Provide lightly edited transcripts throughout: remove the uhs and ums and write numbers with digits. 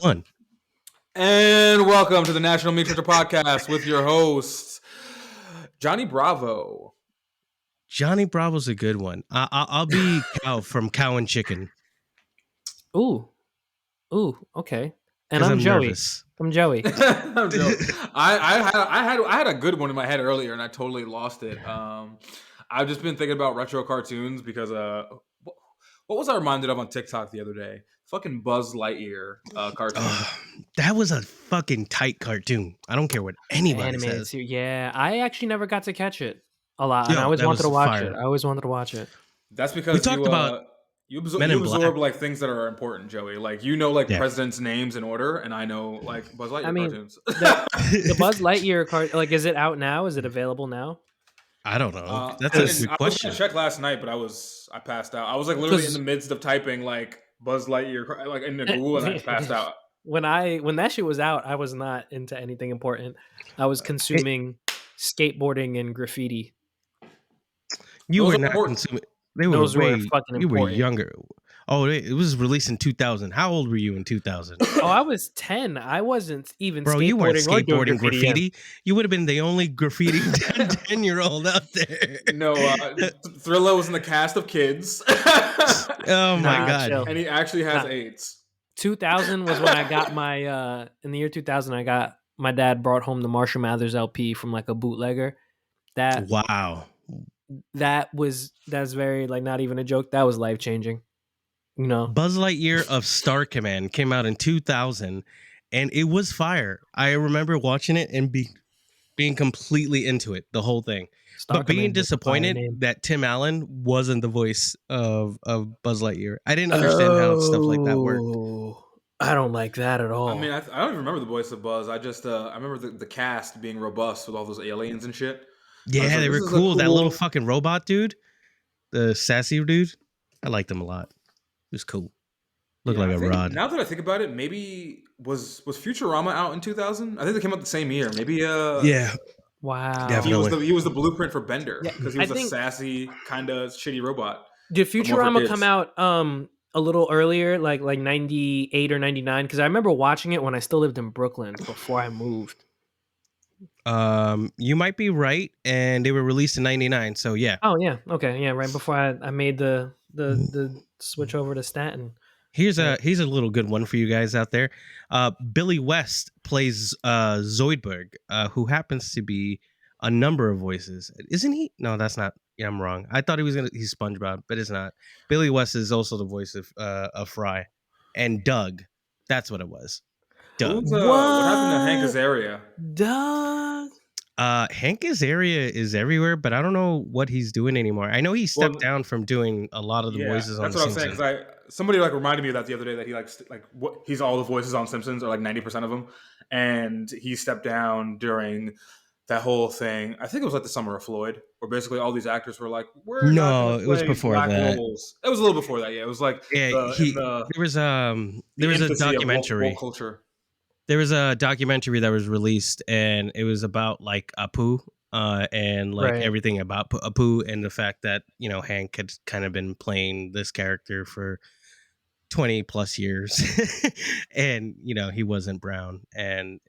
One. And welcome to the National Meat Trader Podcast with your hosts, Johnny Bravo. Johnny Bravo's a good one. I'll be Cow from Cow and Chicken. Ooh, okay. And 'Cause I'm Joey. nervous. I'm Joey. I'm joking. I had a good one in my head earlier, and I totally lost it. I've just been thinking about retro cartoons because what was I reminded of on TikTok the other day? Fucking Buzz Lightyear cartoon. That was a fucking tight cartoon. I don't care what anybody Animated says. series. Yeah, I actually never got to catch it a lot, and Yo, I always that wanted to was watch fire. it. I always wanted to watch it. That's because We talked about you Men in absorb Black. like things that are important, Joey. Like you know, like Yeah. presidents' names in order, and I know like Buzz Lightyear cartoons. The Buzz Lightyear card, like, is it out now? Is it available now? I don't know. That's I a was good question. gonna check last night, but I passed out. I was like literally in the midst of typing like Buzz Lightyear like in the Google, and I just passed out. When that shit was out, I was not into anything important. I was consuming skateboarding and graffiti. You Those were are not important. consuming. They were Those were way. fucking You were important. younger. Oh, it was released in 2000. How old were you in 2000? Oh, I was 10. I wasn't even Bro, skateboarding you weren't or doing skateboarding graffiti. graffiti. You would have been the only graffiti 10-year-old out there. No, Thrillah was in the cast of Kids. Oh my Nah, god. chill. And he actually has AIDS. 2000 was when I got my in the year 2000 my dad brought home the Marshall Mathers LP from like a bootlegger. Wow. That's very, like, not even a joke. That was life-changing. You know. Buzz Lightyear of Star Command came out in 2000 and it was fire. I remember watching it and being completely into it, the whole thing. Star But being Command is a fire disappointed name. that Tim Allen wasn't the voice of Buzz Lightyear. I didn't understand how stuff like that worked. Oh, I don't like that at all. I mean, I don't even remember the voice of Buzz. I just I remember the cast being robust with all those aliens and shit. Yeah, like, they were this is a cool. That cool- little fucking robot dude, the sassy dude, I liked him a lot. He was cool. Looked Yeah, like I a think rod. Now that I think about it, maybe was Futurama out in 2000? I think they came out the same year. Maybe Yeah, wow. definitely. he was the blueprint for Bender Yeah, because he I was a think- sassy kind of shitty robot. Did more for Futurama kids. come out a little earlier, like 98 or 99? Because I remember watching it when I still lived in Brooklyn before I moved. You might be right, and they were released in '99. So yeah. Oh yeah, okay, yeah, right before I made the switch over to Staten. Here's a little good one for you guys out there. Billy West plays Zoidberg, who happens to be a number of voices. Isn't he? No, that's not. Yeah, I'm wrong. I thought he's SpongeBob, but it's not. Billy West is also the voice of Fry and Doug. That's what it was. Doug. What happened to Hank Azaria? Doug. Hank Azaria is everywhere, but I don't know what he's doing anymore. I know he stepped down from doing a lot of the voices on that's The what I'm saying. Simpsons. Because somebody like reminded me of that the other day that he he's all the voices on Simpsons, or like 90% of them, and he stepped down during that whole thing. I think it was like the Summer of Floyd, where basically all these actors were like, "We're not gonna it was play before black that. roles." It was a little before that. Yeah, it was like Yeah, there was a infancy of documentary. woke culture. There was a documentary that was released, and it was about like Apu, and like Right. everything about Apu, and the fact that Hank had kind of been playing this character for 20 plus years, and he wasn't brown, and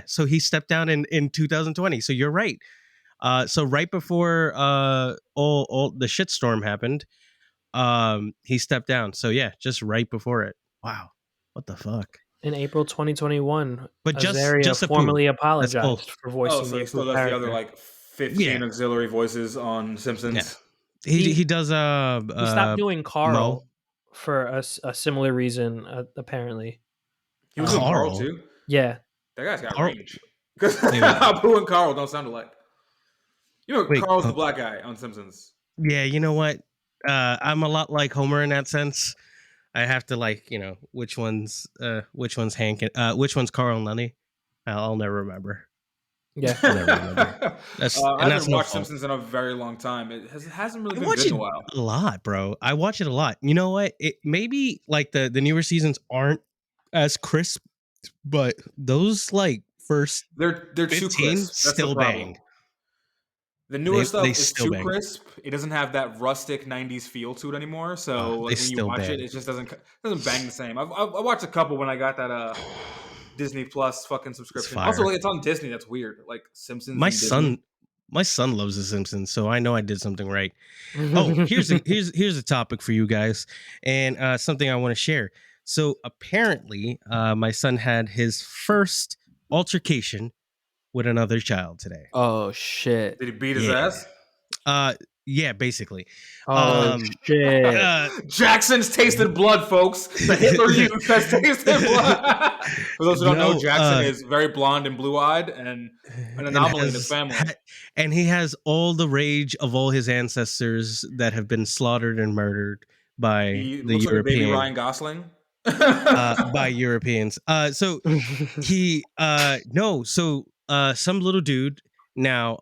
so he stepped down in 2020. So you're right. So right before all the shitstorm happened, he stepped down. So yeah, just right before it. Wow, what the fuck. In April 2021, But Azaria just Apu. formally That's all. apologized for voicing So the he still Apu does the character. other like 15 Yeah. auxiliary voices on Simpsons. Yeah. He does He stopped doing Carl Mo. for a similar reason, apparently. He was doing Carl Carl? too. Yeah. That guy's got Carl- range. Because Wait. Apu and Carl don't sound alike. Wait, Carl's the black guy on Simpsons. Yeah, you know what? I'm a lot like Homer in that sense. I have to which one's Hank and which one's Carl and Lenny. I'll never remember. Yeah. I'll never remember. I haven't watched Simpsons in a very long time. It hasn't really I been watch good it in a while. a lot, bro. I watch it a lot. You know what? It maybe like the newer seasons aren't as crisp, but those like first They're too 15 crisp. That's still the problem. bang. The newer They stuff is still too bang. crisp. It doesn't have that rustic '90s feel to it anymore. So They like when you still watch it, bang. it just doesn't bang the same. I watched a couple when I got that Disney Plus fucking It's subscription. Also, fire. like, it's on Disney. That's weird. Like Simpsons My and Disney. son, my son loves The Simpsons, so I know I did something right. Oh, here's a topic for you guys, and something I want to share. So apparently, my son had his first altercation with another child today. Oh shit. Did he beat his Yeah. ass? Uh, yeah, basically. Oh Um, shit. Jackson's tasted blood, folks. The Hitler Youth has tasted blood. For those who don't know, no, Jackson is very blonde and blue-eyed and an and anomaly in his family. and he has all the rage of all his ancestors that have been slaughtered and murdered by He the looks like a baby European Ryan Gosling. by Europeans. So he no, so some little dude. Now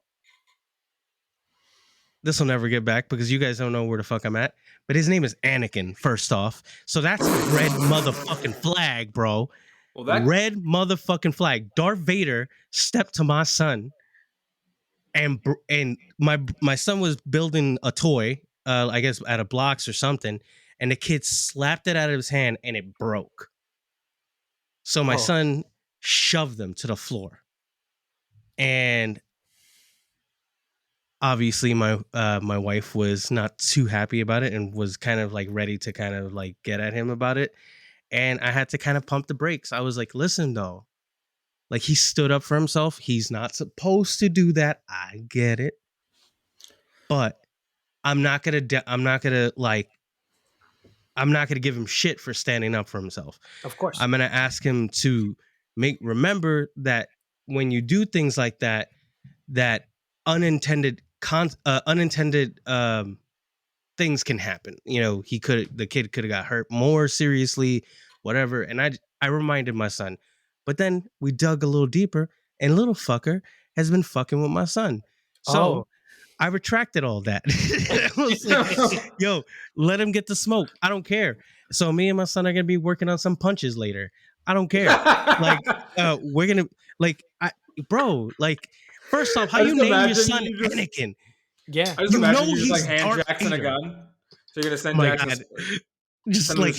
this will never get back because you guys don't know where the fuck I'm at. But his name is Anakin. First off, so that's red motherfucking flag, bro. Well, that Red motherfucking flag. Darth Vader stepped to my son, and my son was building a toy, I guess out of blocks or something, and the kid slapped it out of his hand and it broke. So my Oh. son shoved them to the floor, and obviously my wife was not too happy about it and was kind of like ready to kind of like get at him about it, and I had to kind of pump the brakes. I was like, listen though, like he stood up for himself. He's not supposed to do that. I get it, but I'm not gonna give him shit for standing up for himself. Of course. I'm gonna ask him to remember that when you do things like that, that unintended things can happen. You know, the kid could have got hurt more seriously, whatever. And I reminded my son, but then we dug a little deeper, and little fucker has been fucking with my son. So Oh. I retracted all that. I was like, yo, let him get the smoke. I don't care. So me and my son are gonna be working on some punches later. I don't care. Like, we're gonna bro, like, first off, how I you just name your imagine son you just Anakin? Yeah. I just You imagine know you just like he's hand Darth Jackson a Vader. gun. So you're gonna Oh send my Jackson. god. Just Send him like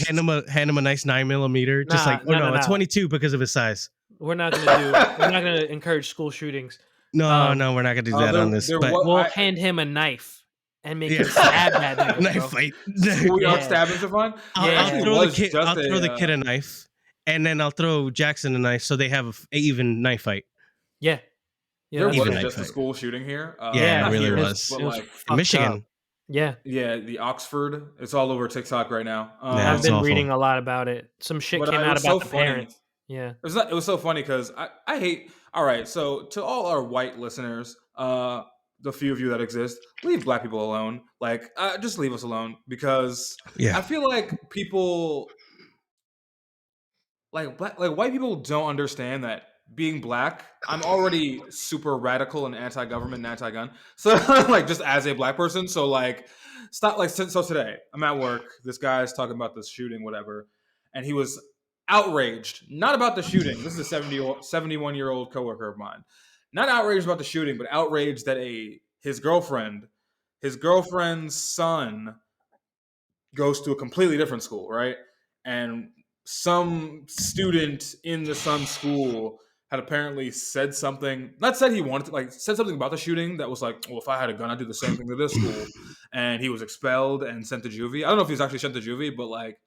to hand him a nice 9mm. Just Nah, like, oh no, no, no, a no. 22 because of his size. We're not gonna encourage school shootings. No, no, we're not gonna do that on this. There But was We'll hand him a knife and make yeah, him stab that nigga, knife bro. fight. schoolyard Yeah. stabbings are fun. There Yeah. actually was just I'll throw the kid a knife, and then I'll throw Jackson a knife, so they have a even knife fight. Yeah. Yeah. there that's was Even fair. knife just a fight. school shooting here. Yeah, it Not really here, was. but It was like In fucked Michigan. up. Yeah. yeah, the Oxford. It's all over TikTok right now. Yeah, I've it's been awful. reading a lot about it. Some shit But came it out was about so the funny. parent. Yeah. It was so funny because I hate. All right, so to all our white listeners, the few of you that exist, leave black people alone. Like, just leave us alone because Yeah. I feel like people like white people don't understand that being black, I'm already super radical and anti-government and anti-gun. So like just as a black person, so like stop like so today I'm at work. This guy's talking about this shooting, whatever, and he was outraged, not about the shooting. This is a 71-year-old coworker of mine. Not outraged about the shooting, but outraged that his girlfriend's son goes to a completely different school, right? And some student in the son's school had apparently said something, not said he wanted to, like said something about the shooting that was like, well, if I had a gun, I'd do the same thing to this school. And he was expelled and sent to juvie. I don't know if he was actually sent to juvie, but like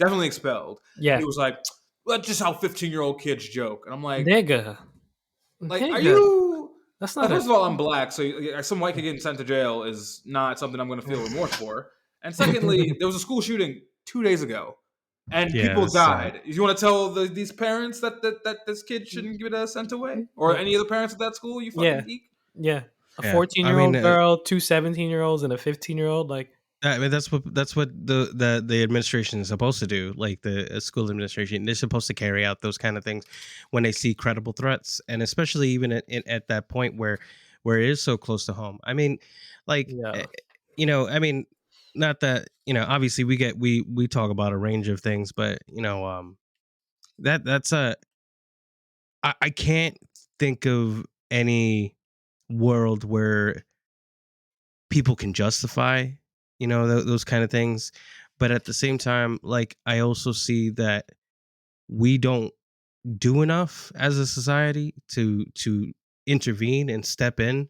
definitely expelled. Yeah. He was like, well, that's just how 15-year-old kids joke. And I'm like, Nigga. like, are Nigga. you? That's Like, not first of all, I'm black, so some white kid getting sent to jail is not something I'm going to feel remorse for. And secondly, there was a school shooting 2 days ago, and Yeah, people that's sad. died. You want to tell these parents that this kid shouldn't get sent away, or any of the parents at that school? You fucking Yeah. geek. Yeah. A Yeah. 14-year-old I mean, girl, two 17-year-olds, and a 15-year-old. Like, I mean, that's what the administration is supposed to do. Like the school administration, they're supposed to carry out those kind of things when they see credible threats, and especially even at that point where it is so close to home. I mean, like, yeah. I mean, not that obviously we talk about a range of things, but that's I can't think of any world where people can justify, those kind of things. But at the same time, like, I also see that we don't do enough as a society to intervene and step in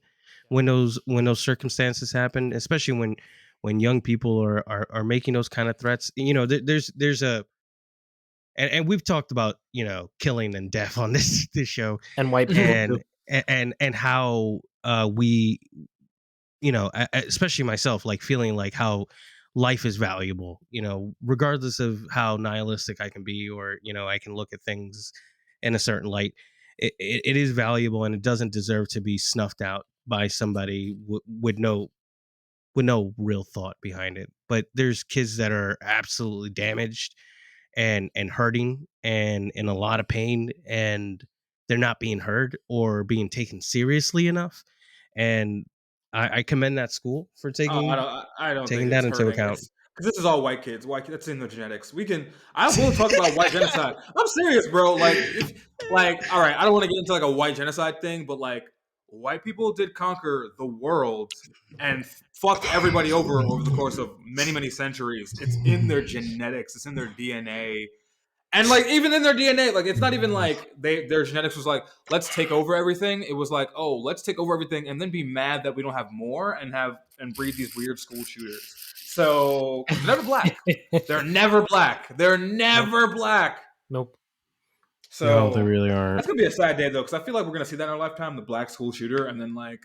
when those circumstances happen, especially when young people are making those kind of threats. There's a and we've talked about killing and death on this show, And white people too. and how we especially myself, like, feeling like how life is valuable, regardless of how nihilistic I can be, or I can look at things in a certain light. It is valuable, and it doesn't deserve to be snuffed out by somebody with no real thought behind it. But there's kids that are absolutely damaged and hurting and in a lot of pain, and they're not being heard or being taken seriously enough. And I commend that school for Oh, I taking don't. I don't think taking it's that into hurting. account. It's because this is all white kids. White. That's in their genetics. We can. I will talk about white genocide. I'm serious, bro. Like, all right. I don't want to get into like a white genocide thing, but like, white people did conquer the world and fucked everybody over the course of many, many centuries. It's in their genetics. It's in their DNA. And like, even in their DNA, like, it's not even like their genetics was like, let's take over everything. It was like, oh, let's take over everything and then be mad that we don't have more and breed these weird school shooters. So they're never black. They're never black. They're never black. Nope. So No, they really aren't. That's gonna be a sad day though, because I feel like we're gonna see that in our lifetime, the black school shooter, and then like,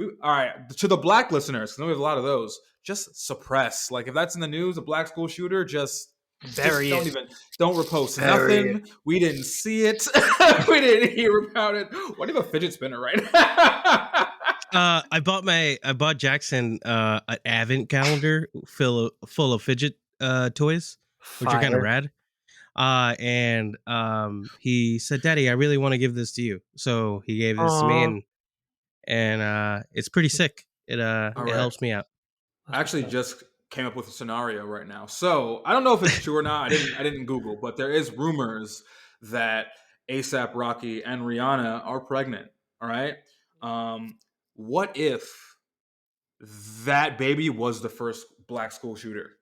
all right, to the black listeners, because we have a lot of those. Just suppress. Like, if that's in the news, a black school shooter, just don't repost nothing. We didn't see it. We didn't hear about it. Why do you have a fidget spinner right now? I bought Jackson an advent calendar full of fidget toys, which are kind of rad. And he said, "Daddy, I really want to give this to you." So he gave this to me, and it's pretty sick. It helps me out. I actually just came up with a scenario right now. So I don't know if it's true or not. I didn't Google, but there is rumors that ASAP Rocky and Rihanna are pregnant. All right. What if that baby was the first black school shooter?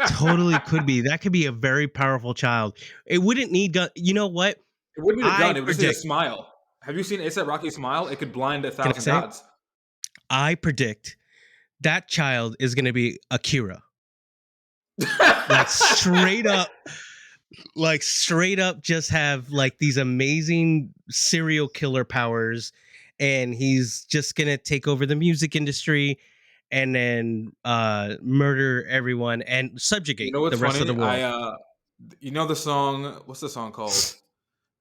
Totally could be. That could be a very powerful child. It wouldn't need gun. You know what? It wouldn't need a gun. It would just need a smile. Have you seen ASAP Rocky smile? It could blind 1,000 gods. I predict that child is going to be Akira. Like, straight up just have like these amazing serial killer powers, and he's just going to take over the music industry and then murder everyone and subjugate the rest of the world. You know the song, what's the song called?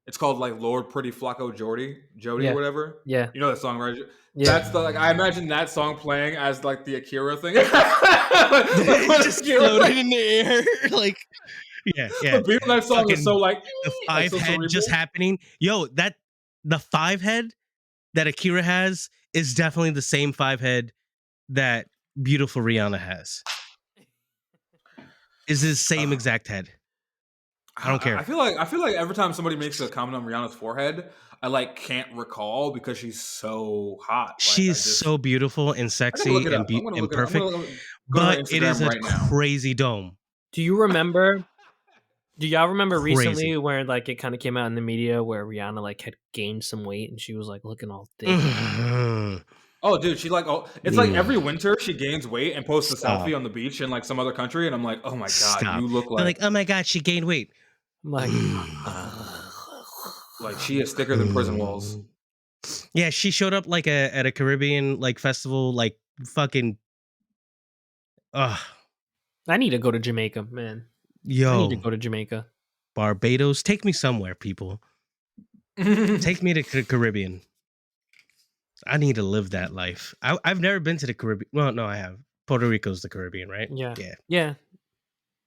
It's called like Lord Pretty Flacco Jody or whatever. Yeah. You know that song, right? Yeah. That's the, like, I imagine that song playing as like the Akira thing. Just floating in the air. Like, yeah. The beat on that song is so like the five like, so head cerebral. just happening. Yo, the 5 head that Akira has is definitely the same 5 head that beautiful Rihanna has. Is his same exact head. I don't care. I feel like every time somebody makes a comment on Rihanna's forehead, I like can't recall because she's so hot. Like, she's so beautiful and sexy and perfect. But it is a crazy dome. Do y'all remember recently where like it kind of came out in the media where Rihanna like had gained some weight and she was like looking all thick? Oh, dude, she like it's like every winter she gains weight and posts a selfie on the beach in like some other country, and I'm like, oh my god, you look like oh my god, she gained weight. I'm like, like she is thicker than prison walls. Yeah, she showed up like at a Caribbean like festival, like fucking. I need to go to Jamaica, man. Yo, I need to go to Jamaica. Barbados, take me somewhere, people. Take me to the Caribbean. I need to live that life. I've never been to the Caribbean. Well, no, I have. Puerto Rico's the Caribbean, right? Yeah.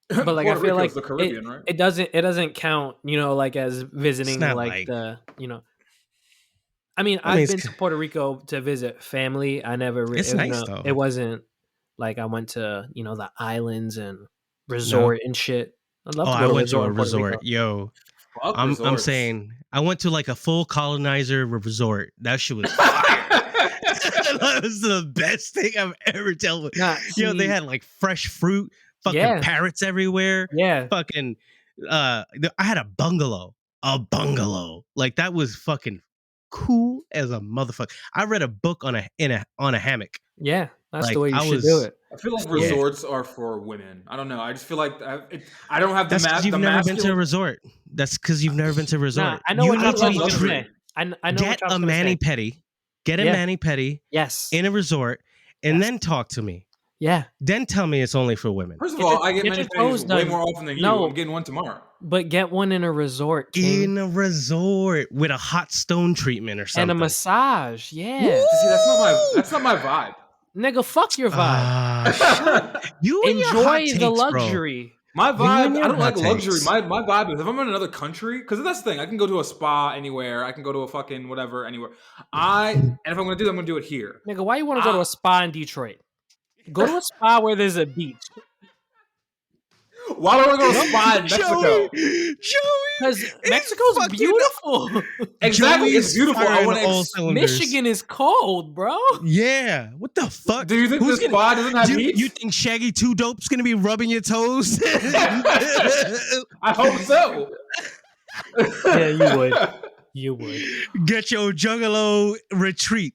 But like, I feel like the Caribbean, right? It doesn't count, like as visiting like the, I mean, I've been to Puerto Rico to visit family. I never. It's nice though. It wasn't like I went to the islands and resort and shit. I'd love to go I went to a resort. Yo, I'm saying I went to like a full colonizer resort. That shit was fire. was the best thing I've ever dealt with. They had like fresh fruit, fucking parrots everywhere. Yeah. Fucking I had a bungalow. Like that was fucking cool as a motherfucker. I read a book on a hammock. Yeah, that's like, the way you should do it. I feel like resorts are for women. I don't know. I just feel like I don't have the You've never been to a resort. That's because you've never been to a resort. Nah, I know what you're going to say. I know get a mani-pedi. Get a mani-pedi. Yes. In a resort, and then talk to me. Yeah. Then tell me it's only for women. First of all, I get mani-pedis way more often than you. I'm getting one tomorrow. But get one in a resort, King. In a resort with a hot stone treatment or something. And a massage. Yeah. See, that's not my vibe. Nigga, fuck your vibe. You enjoy the luxury. Bro. My vibe, I don't like luxury. My vibe is if I'm in another country, because that's the thing. I can go to a spa anywhere. I can go to a fucking whatever anywhere. And if I'm going to do that, I'm going to do it here. Nigga, why you want to go to a spa in Detroit? Go to a spa where there's a beach. Why don't we go to a spa in Mexico? Because Mexico's beautiful. Exactly, it's beautiful. Michigan is cold, bro. Yeah, what the fuck? Do you think this spa doesn't have beach? You think Shaggy 2 Dope's gonna be rubbing your toes? I hope so. Yeah, you would. Get your Juggalo retreat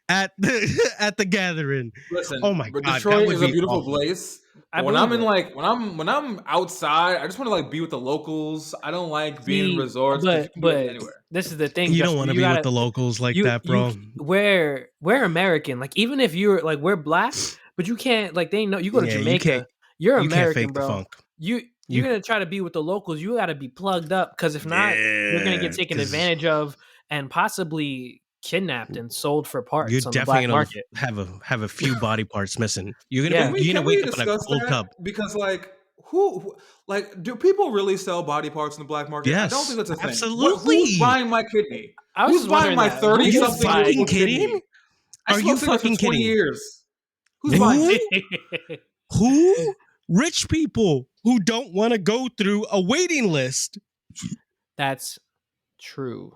at the gathering. Listen, oh my god, Detroit is a beautiful place. When I'm outside, I just want to like be with the locals. I don't like being in resorts. But anywhere. This is the thing. You don't want to be with the locals like that, bro. We're American. Like even if you're like we're black, but you can't like they know you go to Jamaica. You're American, fake bro. The funk. You're gonna try to be with the locals. You got to be plugged up because if not, you're gonna get taken advantage of and possibly kidnapped and sold for parts. You're on definitely the black market. have a few body parts missing. You're gonna wake up in a cold tub because who do people really sell body parts in the black market? Yes, I don't think that's a thing. Absolutely. Who's buying my kidney? Who's buying my 30-something? Are you fucking kidding? Are you fucking kidding? 20 years. Who's buying? Who? Rich people who don't want to go through a waiting list. That's true.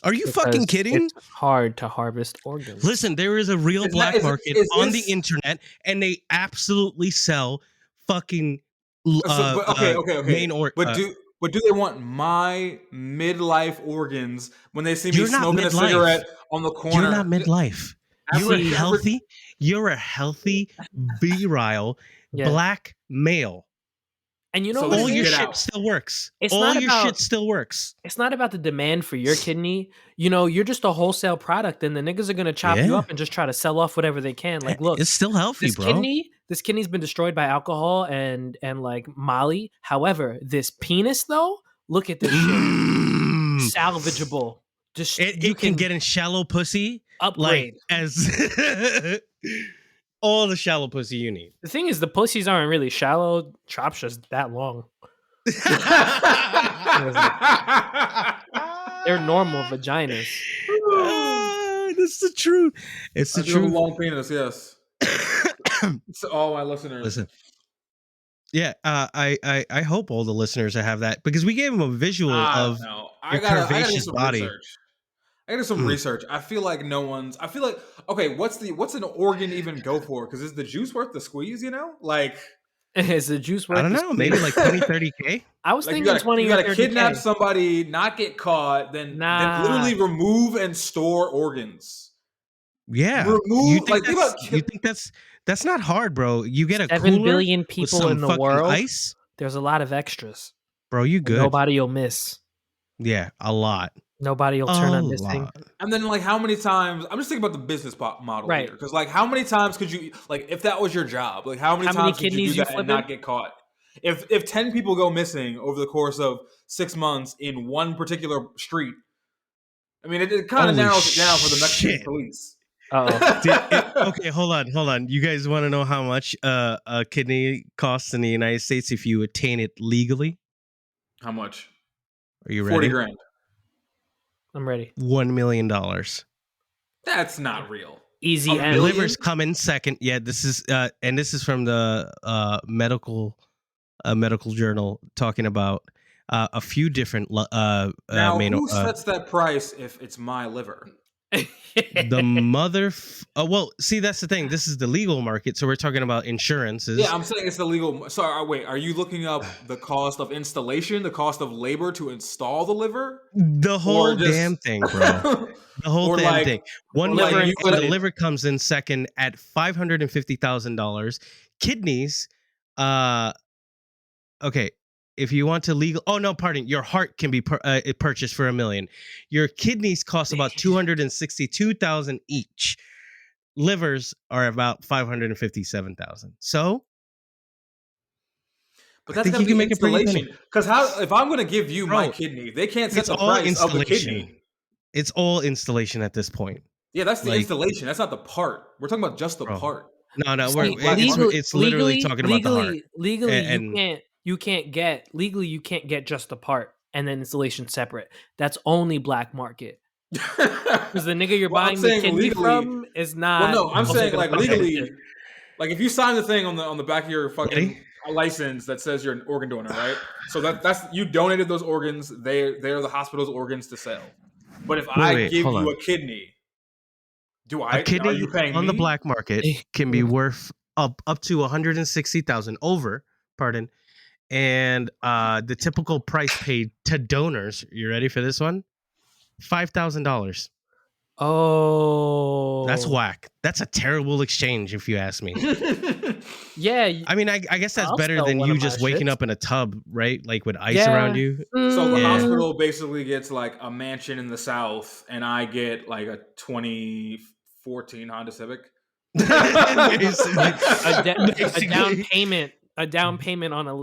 Are you fucking kidding? It's hard to harvest organs. Listen, there is a real black market on the internet, and they absolutely sell fucking main But do they want my midlife organs when they see me smoking a cigarette on the corner? You're not midlife. You're a healthy, virile black male. And you know all your shit still works. Shit still works. It's not about the demand for your kidney. You know, you're just a wholesale product, and the niggas are gonna chop you up and just try to sell off whatever they can. Like, look, it's still healthy, bro. This kidney's been destroyed by alcohol and like Molly. However, this penis though, look at this shit, salvageable. Just you can get in shallow pussy. Upgrade as. All the shallow pussy you need. The thing is, the pussies aren't really shallow. Trop's just that long. They're normal vaginas. That's the truth. It's the truth. Long penis, yes. To all my listeners. Listen. Yeah, I hope all the listeners have that because we gave them a visual of your curvaceous body. Research. I gotta do some research. I feel like okay, what's an organ even go for? Because is the juice worth the squeeze, you know? Like is the juice worth I don't know, maybe like 20-30K? I was thinking 20 you gotta kidnap somebody, not get caught, then literally remove and store organs. Yeah. You think that's not hard, bro. You get a 7 billion people in the world. Ice. There's a lot of extras. Bro, you good. Nobody will miss. Yeah, a lot. Nobody will turn on this thing. And then, like, how many times? I'm just thinking about the business model here, because, like, how many times could you, like, if that was your job, like, how many times could you do that and not get caught? If 10 people go missing over the course of 6 months in one particular street, I mean, it kind of narrows it down for the Mexican police. Okay, hold on. You guys want to know how much a kidney costs in the United States if you attain it legally? How much? Are you ready? $40,000. I'm ready. $1 million. That's not real. Easy. And liver's coming second. Yeah, this is and this is from the medical journal talking about a few different now, who sets that price if it's my liver? The mother. Well, see, that's the thing. This is the legal market, so we're talking about insurances. Yeah, I'm saying it's the legal. Sorry, wait. Are you looking up the cost of installation, the cost of labor to install the liver? The whole damn thing, bro. The whole damn thing. One liver, and the liver comes in second at $550,000. Kidneys, okay. If you want to legal, your heart can be purchased for $1 million. Your kidneys cost about $262,000 each. Livers are about $557,000. So, but that's gonna be installation. Because if I'm gonna give you my kidney, they can't set the price of the kidney. It's all installation at this point. Yeah, that's the installation. That's not the part. We're talking about just the part. No, it's literally talking about the heart. Legally, you can't get just the part and then installation separate. That's only black market. Because the nigga you're buying the kidney from is not. Well, no, I'm saying like legally, like if you sign the thing on the back of your fucking license that says you're an organ donor, right? So that's you donated those organs. They're the hospital's organs to sell. But if I give you a kidney, a kidney are you paying on the black market can be worth up to $160,000 over. Pardon. And the typical price paid to donors, you ready for this one? $5,000. Oh, that's whack. That's a terrible exchange, if you ask me. Yeah, I mean, I guess that's better than you just waking up in a tub, right? Like with ice around you. So the hospital basically gets like a mansion in the South, and I get like a 2014 Honda Civic. A down payment on a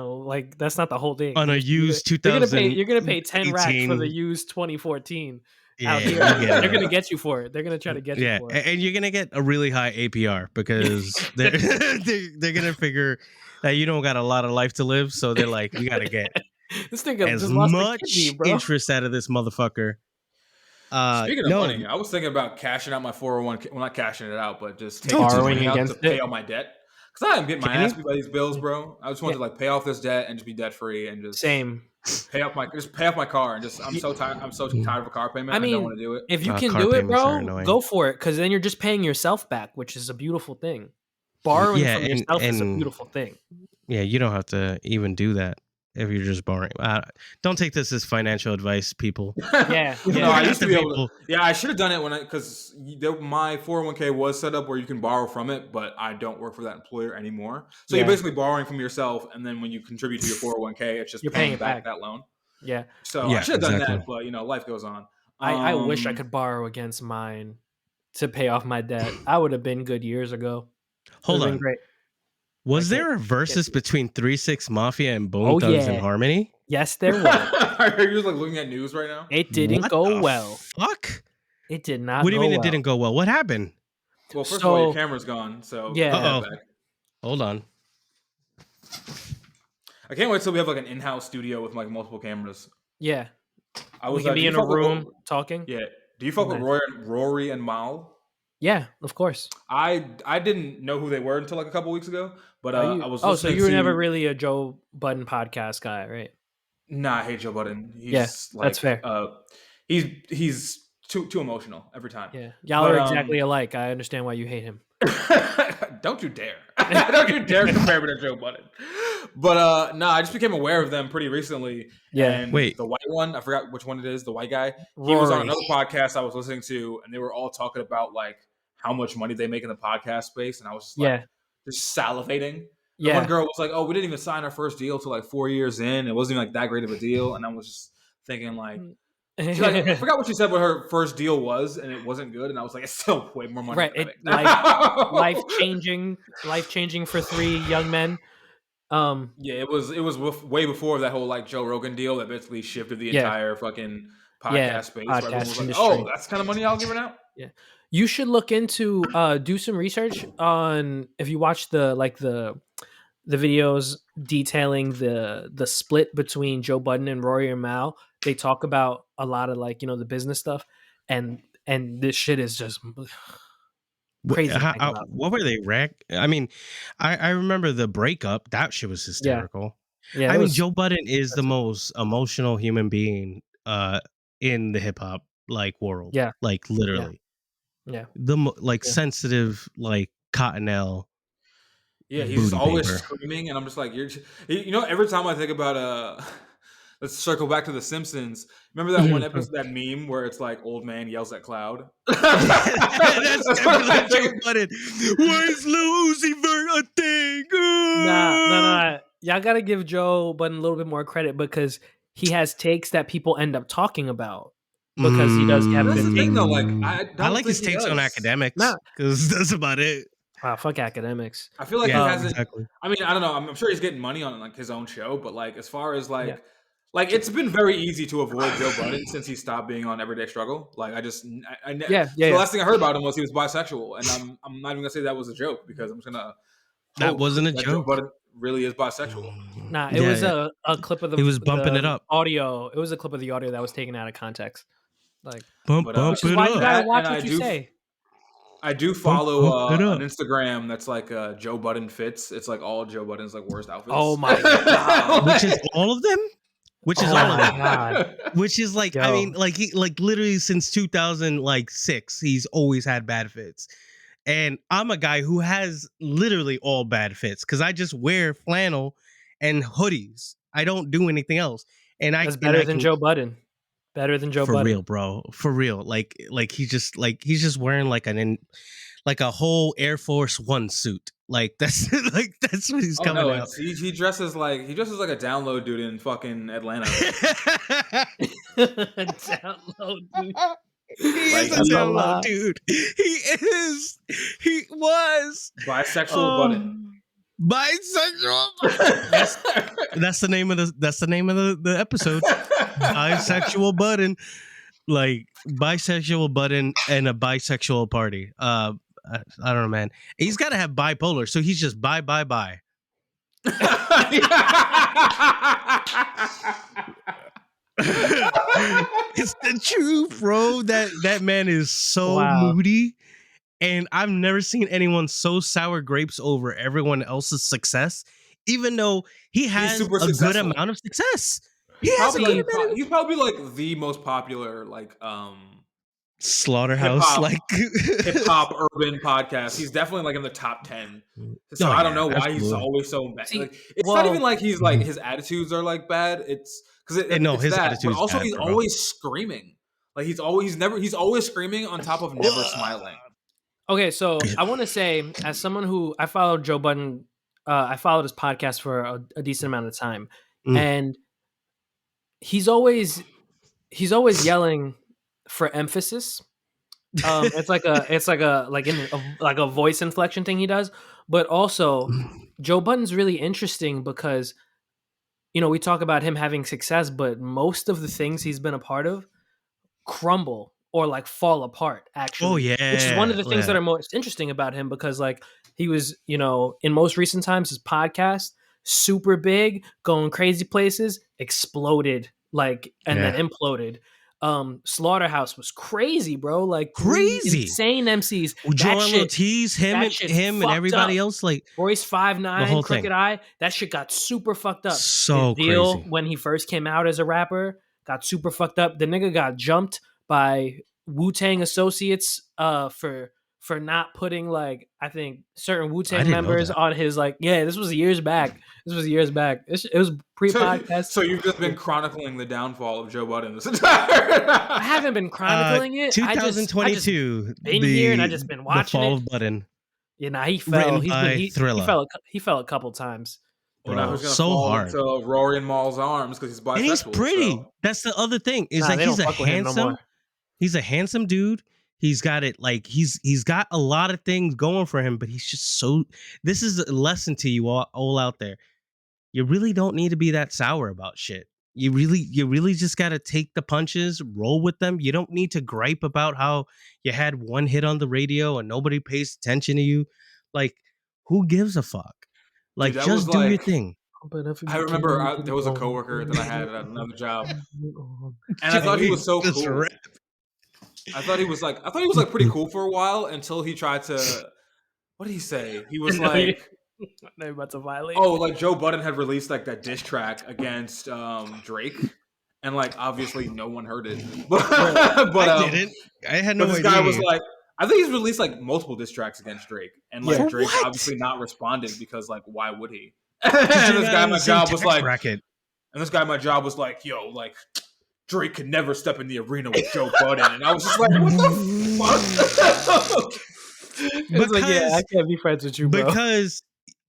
like that's not the whole thing. On a used 2000, you're gonna pay 10 racks for the used 2014 out here. They're gonna get you for it. They're gonna try to get you for it. And you're gonna get a really high APR because they're gonna figure that you don't got a lot of life to live, so they're like, we gotta get this thing as much interest out of this motherfucker. Speaking of money, I was thinking about cashing out my 401k. Well, not cashing it out, but just taking borrowing out against to pay all my debt. Because I am getting my ass beat by these bills, bro. I just wanted to like pay off this debt and just be debt free and just pay off my car and just I'm so tired of a car payment. I don't want to do it. If you can do it, bro, go for it. Because then you're just paying yourself back, which is a beautiful thing. Borrowing from yourself is a beautiful thing. Yeah, you don't have to even do that if you're just borrowing. Don't take this as financial advice, people. Yeah. No, I used to be able to. Yeah, I should have done it because my 401k was set up where you can borrow from it, but I don't work for that employer anymore. So you're basically borrowing from yourself, and then when you contribute to your 401k, it's just paying back that loan. Yeah. So I should have done that, but life goes on. I wish I could borrow against mine to pay off my debt. I would have been good years ago. Hold on. Great. Was there a versus between 3 6 Mafia and Bone Thugs and Harmony? Yes, there was. Are you just like looking at news right now? It didn't go well. Fuck. It did not. What do you mean it didn't go well? What happened? Well, first of all, your camera's gone. So Hold on. I can't wait till we have like an in-house studio with like multiple cameras. Yeah. We can be in a room talking. Yeah. Do you fuck with Rory and Mal? Yeah, of course. I didn't know who they were until like a couple weeks ago, but I was. Oh, so you were never really a Joe Budden podcast guy, right? Nah, I hate Joe Budden. That's fair. He's too emotional every time. Yeah, y'all are exactly alike. I understand why you hate him. Don't you dare! Don't you dare compare me to Joe Budden. But I just became aware of them pretty recently. Yeah. And the white one, I forgot which one it is. The white guy. He was on another podcast I was listening to, and they were all talking about like how much money they make in the podcast space, and I was just like, just salivating. Yeah. One girl was like, "Oh, we didn't even sign our first deal till like 4 years in. It wasn't even like that great of a deal," and I was just thinking like. I forgot what she said what her first deal was, and it wasn't good. And I was like, it's still way more money. Right, life changing for 3 young men. Yeah, it was way before that whole like Joe Rogan deal that basically shifted the entire fucking podcast space. Podcast industry. Like, oh, that's kind of money I'll give her now. Yeah, you should look into do some research on if you watch the videos detailing the split between Joe Budden and Rory and Mal. They talk about a lot of like the business stuff, and this shit is just crazy. What were they I mean, I remember the breakup. That shit was hysterical. Yeah, I mean, Joe Budden is the most emotional human being in the hip hop like world. Yeah. Like literally. Yeah. Sensitive like Cottonelle. Yeah, he's just always screaming, and I'm just like, every time I think about let's circle back to The Simpsons. Remember that one episode, that meme where it's like old man yells at cloud? That's definitely Joe Budden. Why is Lil Uzi Vert a thing? Nah. Y'all gotta give Joe Budden a little bit more credit because he has takes that people end up talking about. Because he does have good takes. Though, like, I like his takes on academics because that's about it. Wow, fuck academics. I feel like he hasn't. Exactly. I mean, I don't know. I'm sure he's getting money on like his own show, but like as far as like it's been very easy to avoid Joe Budden since he stopped being on Everyday Struggle. Like the last thing I heard about him was he was bisexual, and I'm not even gonna say that was a joke because I'm just gonna. That wasn't a joke. Joe Budden really is bisexual. Nah, it was a clip of he was bumping it up audio. It was a clip of the audio that was taken out of context. Like bump it up. Why you gotta watch what you say. I do follow an Instagram that's like Joe Budden fits. It's like all Joe Budden's like worst outfits. Oh my god! Which is all of them. Which is all of them. God. Which is like, I mean, like he like literally since 2006, he's always had bad fits. And I'm a guy who has literally all bad fits because I just wear flannel and hoodies. I don't do anything else. And that's better than Joe Budden. Better than Joe Budden. For real, bro. For real. Like he's just wearing like a whole Air Force One suit. Like that's what he's coming out. He dresses like a download dude in fucking Atlanta. Download dude. He is a download dude. He was bisexual Budden. Bisexual. That's the name of the episode. Bisexual Budden, like bisexual Budden and a bisexual party. I don't know, man. He's got to have bipolar, so he's just bye. It's the truth, bro. That man is so moody, and I've never seen anyone so sour grapes over everyone else's success, even though he has a good amount of success. He's probably like the most popular like Slaughterhouse hip hop urban podcast. He's definitely like in the top 10. So I don't know why he's always so bad. Like, it's not even like he's like his attitudes are like bad. It's because his attitudes. But also he's always screaming. Like he's always screaming on top of never smiling. Okay, so I want to say, as someone who I followed Joe Budden, I followed his podcast for a decent amount of time, and he's always yelling for emphasis. It's like a voice inflection thing he does, but also Joe Budden's really interesting because we talk about him having success, but most of the things he's been a part of crumble or like fall apart actually. Oh yeah. Which is one of the things that are most interesting about him because like he was, in most recent times his podcast super big, going crazy places, exploded and then imploded. Slaughterhouse was crazy, bro. Like crazy, insane MCs. Joel Ortiz, him and everybody else, like Royce 5'9", Crooked Eye. That shit got super fucked up. So Deal, crazy. when he first came out as a rapper, got super fucked up. The nigga got jumped by Wu-Tang Associates for not putting like I think certain Wu-Tang members on his this was years back. It was pre-podcast. So you've just been chronicling the downfall of Joe Budden this entire I haven't been chronicling it. 2022. I just been here and I just been watching the fall of Budden. Yeah, he fell. Thrillah. He fell a couple times. Bro, so hard. So Rory and Maul's arms because he's bisexual. And he's pretty. So. That's the other thing. Is he's a handsome. He's a handsome dude. He's got it like he's got a lot of things going for him, but he's just so. This is a lesson to you all out there. You really don't need to be that sour about shit. You really just got to take the punches, roll with them. You don't need to gripe about how you had one hit on the radio and nobody pays attention to you. Like, who gives a fuck? Like, dude, just do your thing. I remember there was a coworker that I had at another job, and I thought he was so cool. I thought he was pretty cool for a while until he tried to. What did he say? He was like, about to violate. Oh, like Joe Budden had released like that diss track against Drake, and like obviously no one heard it. I didn't. I had no idea. This guy was like, I think he's released like multiple diss tracks against Drake, and like Drake obviously not responded because like why would he? And this guy, my job was like, yo, like Drake could never step in the arena with Joe Budden, and I was just like, what the fuck? Because, like, yeah, I can't be friends with you, bro. Because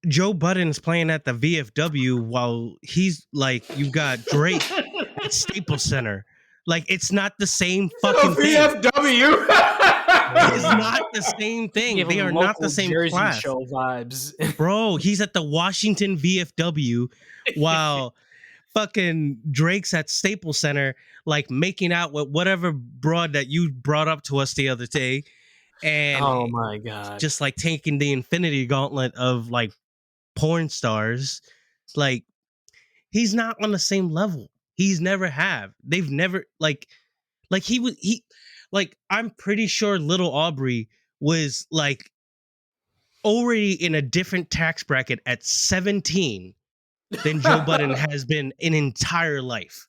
Joe Budden's playing at the VFW while he's like, you got Drake at Staples Center. Like, it's not the same fucking thing. VFW. It's not the same thing. They are not the same Jersey class. Show vibes. Bro, he's at the Washington VFW while fucking Drake's at Staples Center, like making out with whatever broad that you brought up to us the other day. And oh my God. Just like taking the infinity gauntlet of like porn stars. Like, he's not on the same level. He's never have. They've never like I'm pretty sure Little Aubrey was like already in a different tax bracket at 17 than Joe Budden has been in entire life.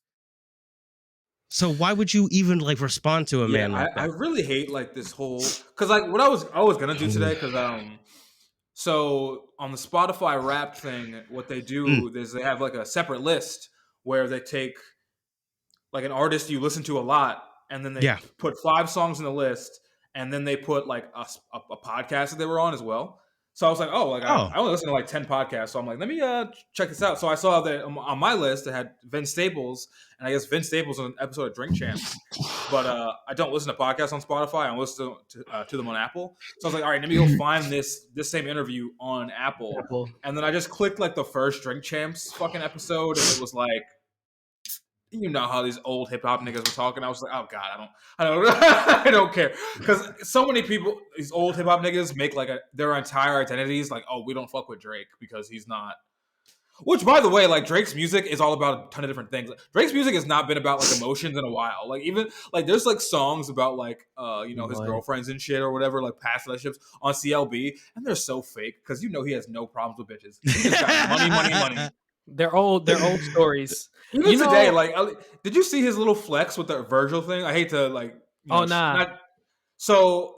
So why would you even like respond to a man like that? I really hate like this whole, because like what I was gonna do today, because so on the Spotify Wrapped thing, what they do is they have like a separate list where they take like an artist you listen to a lot, and then they put 5 songs in the list, and then they put like a podcast that they were on as well. So I was like, I only listen to like 10 podcasts. So I'm like, let me check this out. So I saw that on my list, it had Vince Staples, and I guess Vince Staples on an episode of Drink Champs. But I don't listen to podcasts on Spotify. I listen to them on Apple. So I was like, all right, let me go find this same interview on Apple. And then I just clicked like the first Drink Champs fucking episode, and it was like, you know how these old hip hop niggas were talking. I was like, oh God, I don't care, because so many people, these old hip hop niggas make like their entire identities like, oh, we don't fuck with Drake because he's not. Which, by the way, like Drake's music is all about a ton of different things. Like, Drake's music has not been about like emotions in a while. Like even like there's like songs about like his girlfriends and shit or whatever, like past relationships on CLB, and they're so fake because he has no problems with bitches. He's got money. They're old stories. Even today, like, did you see his little flex with the Virgil thing? I hate to like. So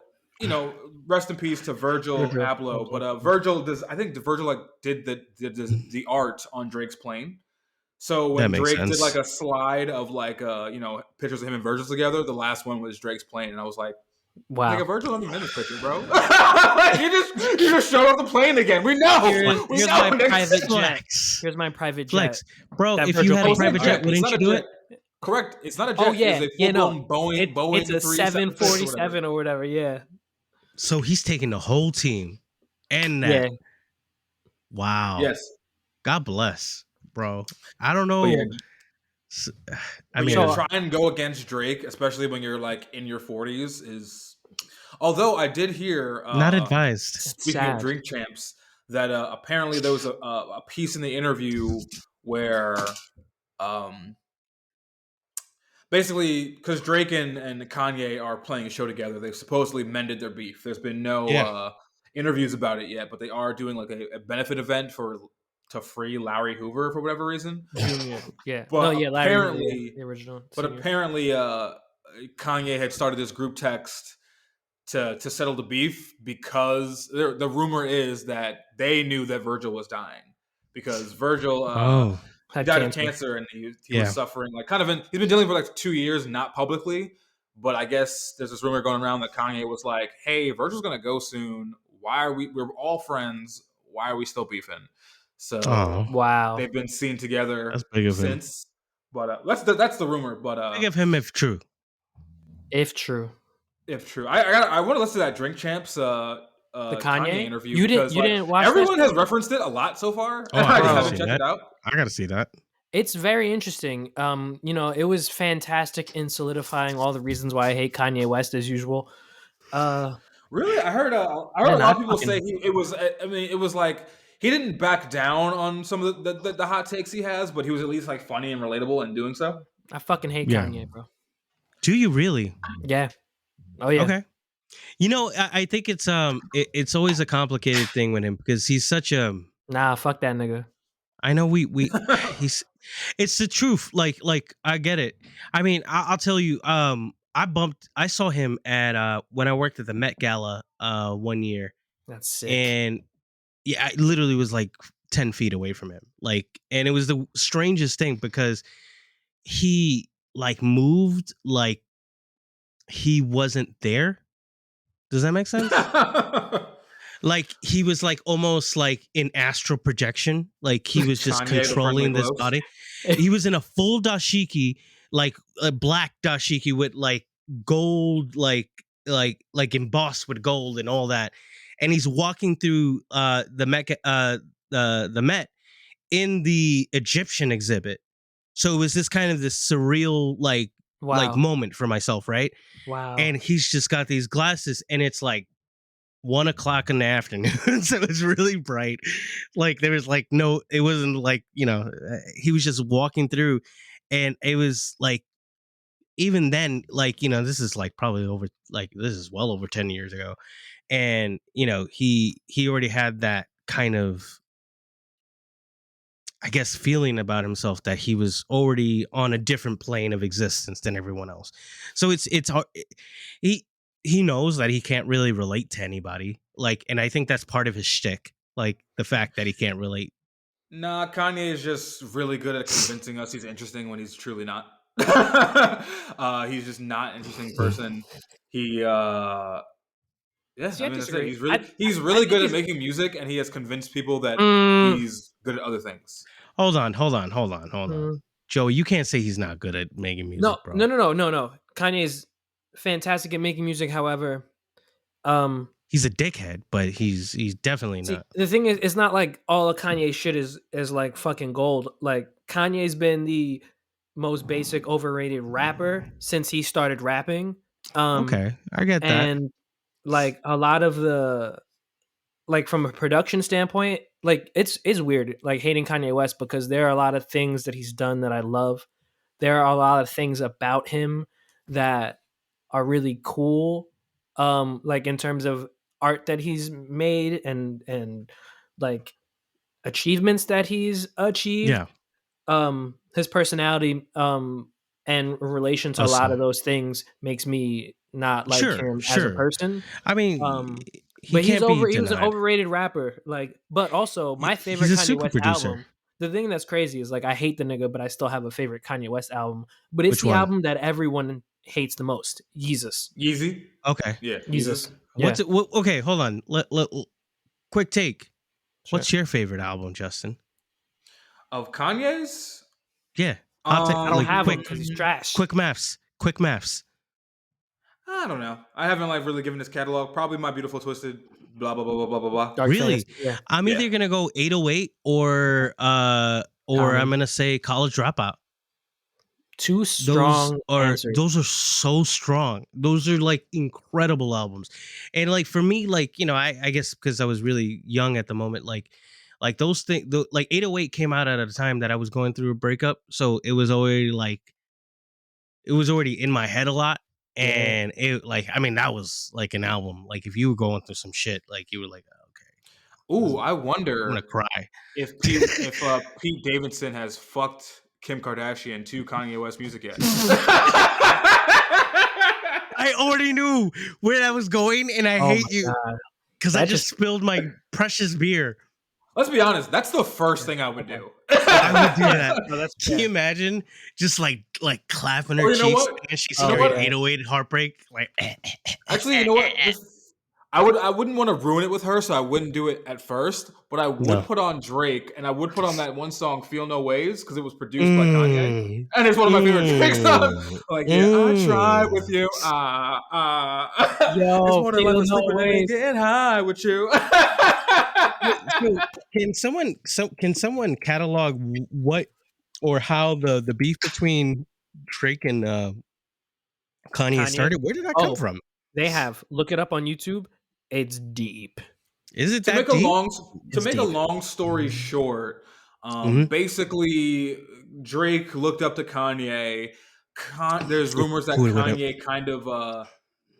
rest in peace to Virgil Abloh. But Virgil does. I think Virgil like did the art on Drake's plane. So when Drake did like a slide of like pictures of him and Virgil together, the last one was Drake's plane, and I was like, wow, nigga, Virgil don't even in this picture, bro. you just showed up the plane again. We know. Here's my private jet. Here's my private jet. Bro, if you had a private jet, wouldn't you do it? Correct. It's not a jet. Oh yeah, Boeing. It's a 747 or whatever. Yeah. So he's taking the whole team, and that. Yeah. Wow. Yes. God bless, bro. I don't know. I mean, to try and go against Drake, especially when you're like in your 40s, is. Although I did hear, not advised. Speaking of Drink Champs, that apparently there was a piece in the interview where, basically, because Drake and Kanye are playing a show together, they've supposedly mended their beef. There's been no interviews about it yet, but they are doing like a benefit event to free Larry Hoover for whatever reason. Yeah. But Larry apparently, the original. But apparently, Kanye had started this group text to settle the beef because the rumor is that they knew that Virgil was dying because Virgil died of cancer, and he was suffering like he's been dealing for like 2 years, not publicly, but I guess there's this rumor going around that Kanye was like, hey, Virgil's gonna go soon. We're all friends. Why are we still beefing? So wow, they've been seen together since. But that's the rumor. But big of him if true. If true. I want to listen to that Drink Champs the Kanye interview. You didn't watch. Everyone has referenced it a lot so far. I just haven't checked it out. I gotta see that. It's very interesting. It was fantastic in solidifying all the reasons why I hate Kanye West as usual. Really, I heard a lot of people say it was like he didn't back down on some of the hot takes he has, but he was at least like funny and relatable in doing so. I fucking hate Kanye, bro. Do you really? Yeah. Oh yeah. Okay. I think it's always a complicated thing with him because he's such a fuck that nigga. I know he's it's the truth. Like I get it. I mean, I'll tell you. I saw him at when I worked at the Met Gala 1 year, That's sick. and yeah, I literally was like 10 feet away from him. Like, and it was the strangest thing because he like moved like he wasn't there. Does that make sense? Like he was like almost like in astral projection. Like he was just Kanye, the friendly controlling this ghost. body. He was in a full dashiki, like a black dashiki with like gold, like embossed with gold and all that. And he's walking through the Met in the Egyptian exhibit. So it was this kind of this surreal like moment for myself, right? Wow. And he's just got these glasses, and it's like 1:00 in the afternoon, so it's really bright. Like there was like no, it wasn't like he was just walking through, and it was like even then, like this is like probably over like this is well over 10 years ago, and he already had that kind of, I guess, feeling about himself that he was already on a different plane of existence than everyone else. So it's hard. He knows that he can't really relate to anybody. Like, and I think that's part of his shtick. Like the fact that he can't relate. Nah, Kanye is just really good at convincing us he's interesting when he's truly not. He's just not an interesting person. He Yes, I mean that's it. He's really good at making music, and he has convinced people that he's good at other things. Hold on. Joey, you can't say he's not good at making music, bro. No. Kanye's fantastic at making music. However, he's a dickhead, but he's definitely not. The thing is, it's not like all of Kanye's shit is like fucking gold. Like Kanye's been the most basic overrated rapper since he started rapping. Okay, I get that. And like a lot of the, like from a production standpoint, like it's weird like hating Kanye West, because there are a lot of things that he's done that I love. There are a lot of things about him that are really cool, like in terms of art that he's made and like achievements that he's achieved. Yeah. His personality and relation to a lot of those things makes me not like him as a person. I mean, but he was an overrated rapper. Like, but also my favorite Kanye West album. The thing that's crazy is like I hate the nigga, but I still have a favorite Kanye West album. But it's album that everyone hates the most. Yeezy. Okay. Yeah. Yeezus. What's it? Okay, hold on. Quick take. Sure. What's your favorite album, Justin? Of Kanye's? Yeah. I don't have him because he's trash. Quick maths. I don't know. I haven't like really given this catalog. Probably My Beautiful Twisted. Blah blah blah blah blah blah. Dark really? Yeah. I'm either gonna go 808 or I'm gonna say College Dropout. Two strong answers. Those are so strong. Those are like incredible albums. And like for me, like I guess because I was really young at the moment, like those things, like 808 came out at a time that I was going through a breakup, so it was already in my head a lot. And it like, I mean, that was like an album. Like if you were going through some shit, like you were like, okay. Ooh, I wonder. I'm gonna cry. If Pete Davidson has fucked Kim Kardashian to Kanye West music yet. I already knew where that was going, and I hate you because I just spilled my precious beer. Let's be honest. That's the first thing I would do. I would do that. Can you imagine just like clapping her cheeks and she's hearing 808 Heartbreak? Like, actually, you know what? I wouldn't want to ruin it with her, so I wouldn't do it at first. But I would put on Drake, and I would put on that one song "Feel No Ways" because it was produced by Kanye, and it's one of my favorite Drake songs. Like, I tried with you, yo, it's one of my sleeping getting high with you. Can someone catalog what or how the beef between Drake and Kanye started? Where did that come from? They have. Look it up on YouTube. It's deep. Is it to that make deep? To make a long story short, basically Drake looked up to Kanye. There's rumors that Kanye kind of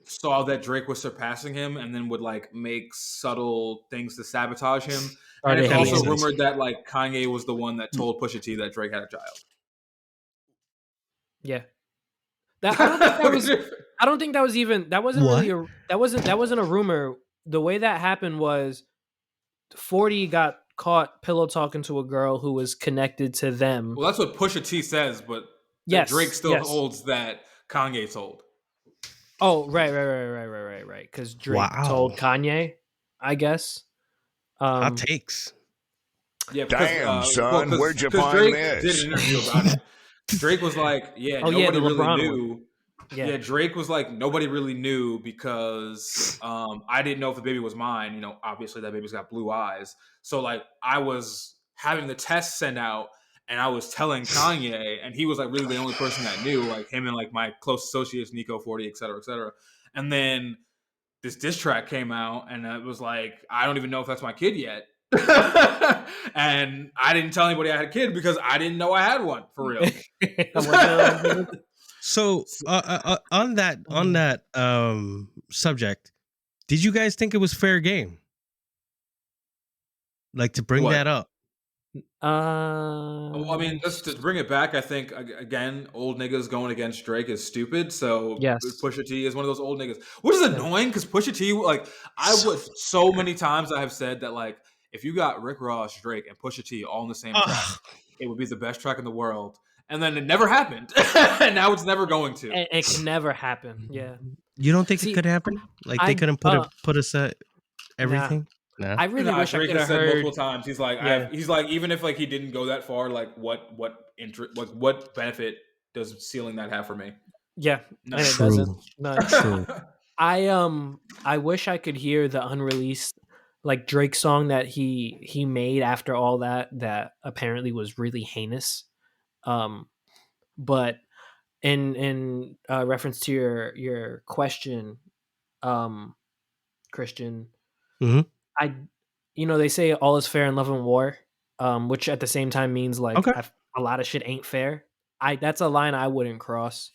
saw that Drake was surpassing him and then would like make subtle things to sabotage him. And it's also rumored that like Kanye was the one that told Pusha T that Drake had a child. Yeah. That I don't think that was. I don't think that was even. That wasn't really a. That wasn't a rumor. The way that happened was, 40 got caught pillow talking to a girl who was connected to them. Well, that's what Pusha T says, but Drake still holds that Kanye told. Oh, right. Because Drake told Kanye, I guess. Hot takes. Yeah, because, damn, son, where'd you find Drake this? did an interview about it. Drake was like, nobody really knew. One. Yeah, Drake was like, nobody really knew because I didn't know if the baby was mine. You know, obviously that baby's got blue eyes. So like I was having the test sent out and I was telling Kanye, and he was like really the only person that knew, like him and like my close associates, Nico 40, et cetera, et cetera. And then this diss track came out and it was like, I don't even know if that's my kid yet. And I didn't tell anybody I had a kid because I didn't know I had one for real. So on that subject, did you guys think it was fair game? Like to bring that up? Well, I mean, just to bring it back, I think again, old niggas going against Drake is stupid. So Pusha T is one of those old niggas, which is annoying because Pusha T, like I would so many times I have said that like if you got Rick Ross, Drake, and Pusha T all in the same track, it would be the best track in the world. And then it never happened, and now it's never going to. It can never happen. Yeah. You don't think it could happen? Like they couldn't put us at everything. Nah. I really wish Drake I could have said heard multiple times. He's like, he's like, even if like he didn't go that far, like what benefit does sealing that have for me? Yeah, no. And it doesn't. No. True. I wish I could hear the unreleased like Drake song that he made after all that apparently was really heinous. But in reference to your question, Christian, they say all is fair in love and war, which at the same time means like a lot of shit ain't fair. That's a line I wouldn't cross.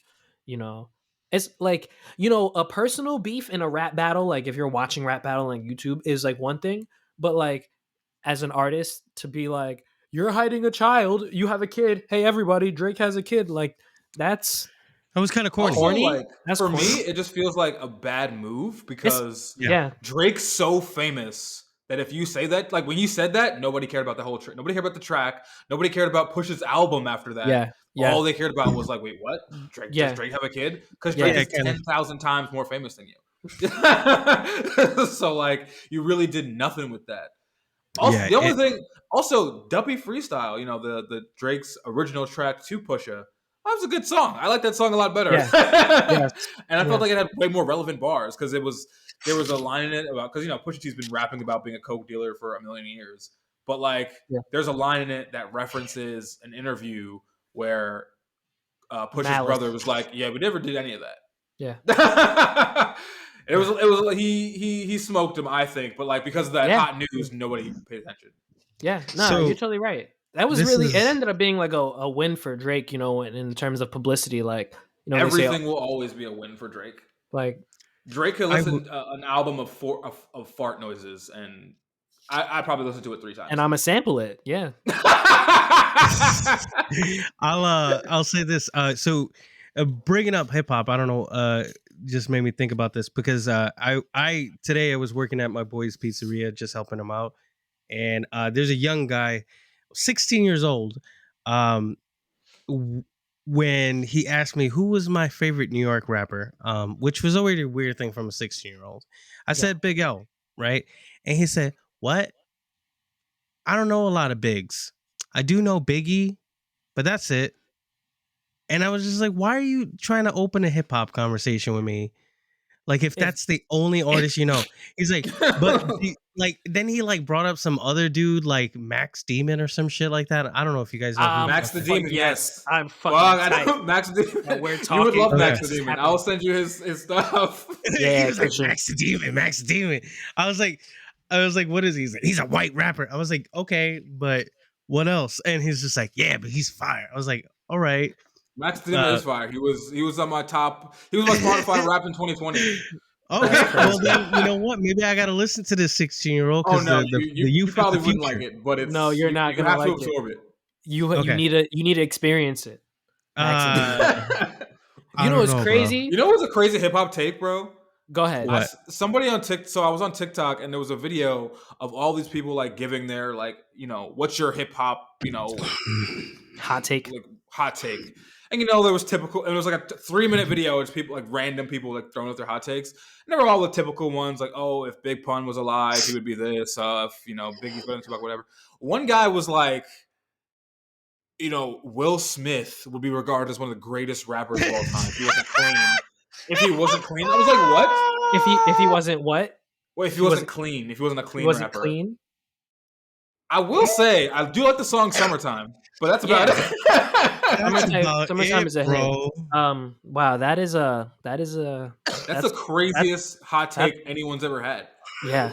It's like, a personal beef in a rap battle, like if you're watching rap battle on YouTube is like one thing, but like as an artist to be like, you're hiding a child, you have a kid, hey everybody, Drake has a kid, like that was kind of corny. Also, like, for me, it just feels like a bad move because Drake's so famous that if you say that, like when you said that, nobody cared about the whole track. Nobody cared about the track. Nobody cared about Push's album after that. Yeah. All they cared about was like, wait, what? Does Drake have a kid? Because Drake is 10,000 times more famous than you. So like, you really did nothing with that. Also, the only thing, Duppy Freestyle, the Drake's original track to Pusha, that was a good song. I like that song a lot better. And I felt like it had way more relevant bars because there was a line in it about, because Pusha T's been rapping about being a coke dealer for a million years, but like there's a line in it that references an interview where Pusha's brother was like, "Yeah, we never did any of that." Yeah. It was he smoked him, I think, but like because of that hot news, nobody paid attention. Yeah, no, you're totally right. That was it ended up being like a win for Drake, in terms of publicity. Like, everything will always be a win for Drake. Like Drake could listen to an album of fart noises, and I probably listened to it 3 times. And I'm gonna sample it. Yeah. I'll say this. So bringing up hip hop, I don't know. Just made me think about this because today I was working at my boy's pizzeria, just helping him out, and there's a young guy, 16 years old. When he asked me who was my favorite New York rapper, which was already a weird thing from a 16-year-old, I said Big L, right? And he said, "What? I don't know a lot of bigs. I do know Biggie, but that's it." And I was just like, why are you trying to open a hip hop conversation with me? Like, if that's the only artist you know. He's like, but then he like brought up some other dude like Max Demon or some shit like that. I don't know if you guys know Max the Demon. Yes, I'm fucking. Well, I know Max the Demon. We're talking. You would love Max the Demon. I'll send you his stuff. Yeah, he was like, Max the Demon, Max the Demon. I was like, what is he? He's a white rapper. I was like, okay, but what else? And he's just like, yeah, but he's fire. I was like, all right. Max Demon is fire. He was on my top. He was my Spotify rap in 2020. Okay, well then, you know what? Maybe I gotta listen to this 16-year-old Oh because no, the you youth is probably the wouldn't like future. it, but it's no, you're not you gonna have to like it. absorb it. You Okay. need to experience it. You know what's crazy? You know what's a crazy hip hop take, bro? Go ahead. Somebody on TikTok. So I was on TikTok and there was a video of all these people like giving their like, what's your hip hop, hot take. Like hot take. And there was typical. It was like a 3-minute video. It's people like random people like throwing out their hot takes. And they were all the typical ones like, oh, if Big Pun was alive, he would be this. If Biggie's better than Tupac, whatever. One guy was like, Will Smith would be regarded as one of the greatest rappers of all time if he wasn't clean. If he wasn't clean, I was like, what? If he wasn't what? Wait, if he wasn't clean, if he wasn't a clean wasn't rapper. Clean? I will say I do like the song "Summertime," but that's about it. Summertime is a hit. Wow, that's the craziest hot take anyone's ever had. Yeah.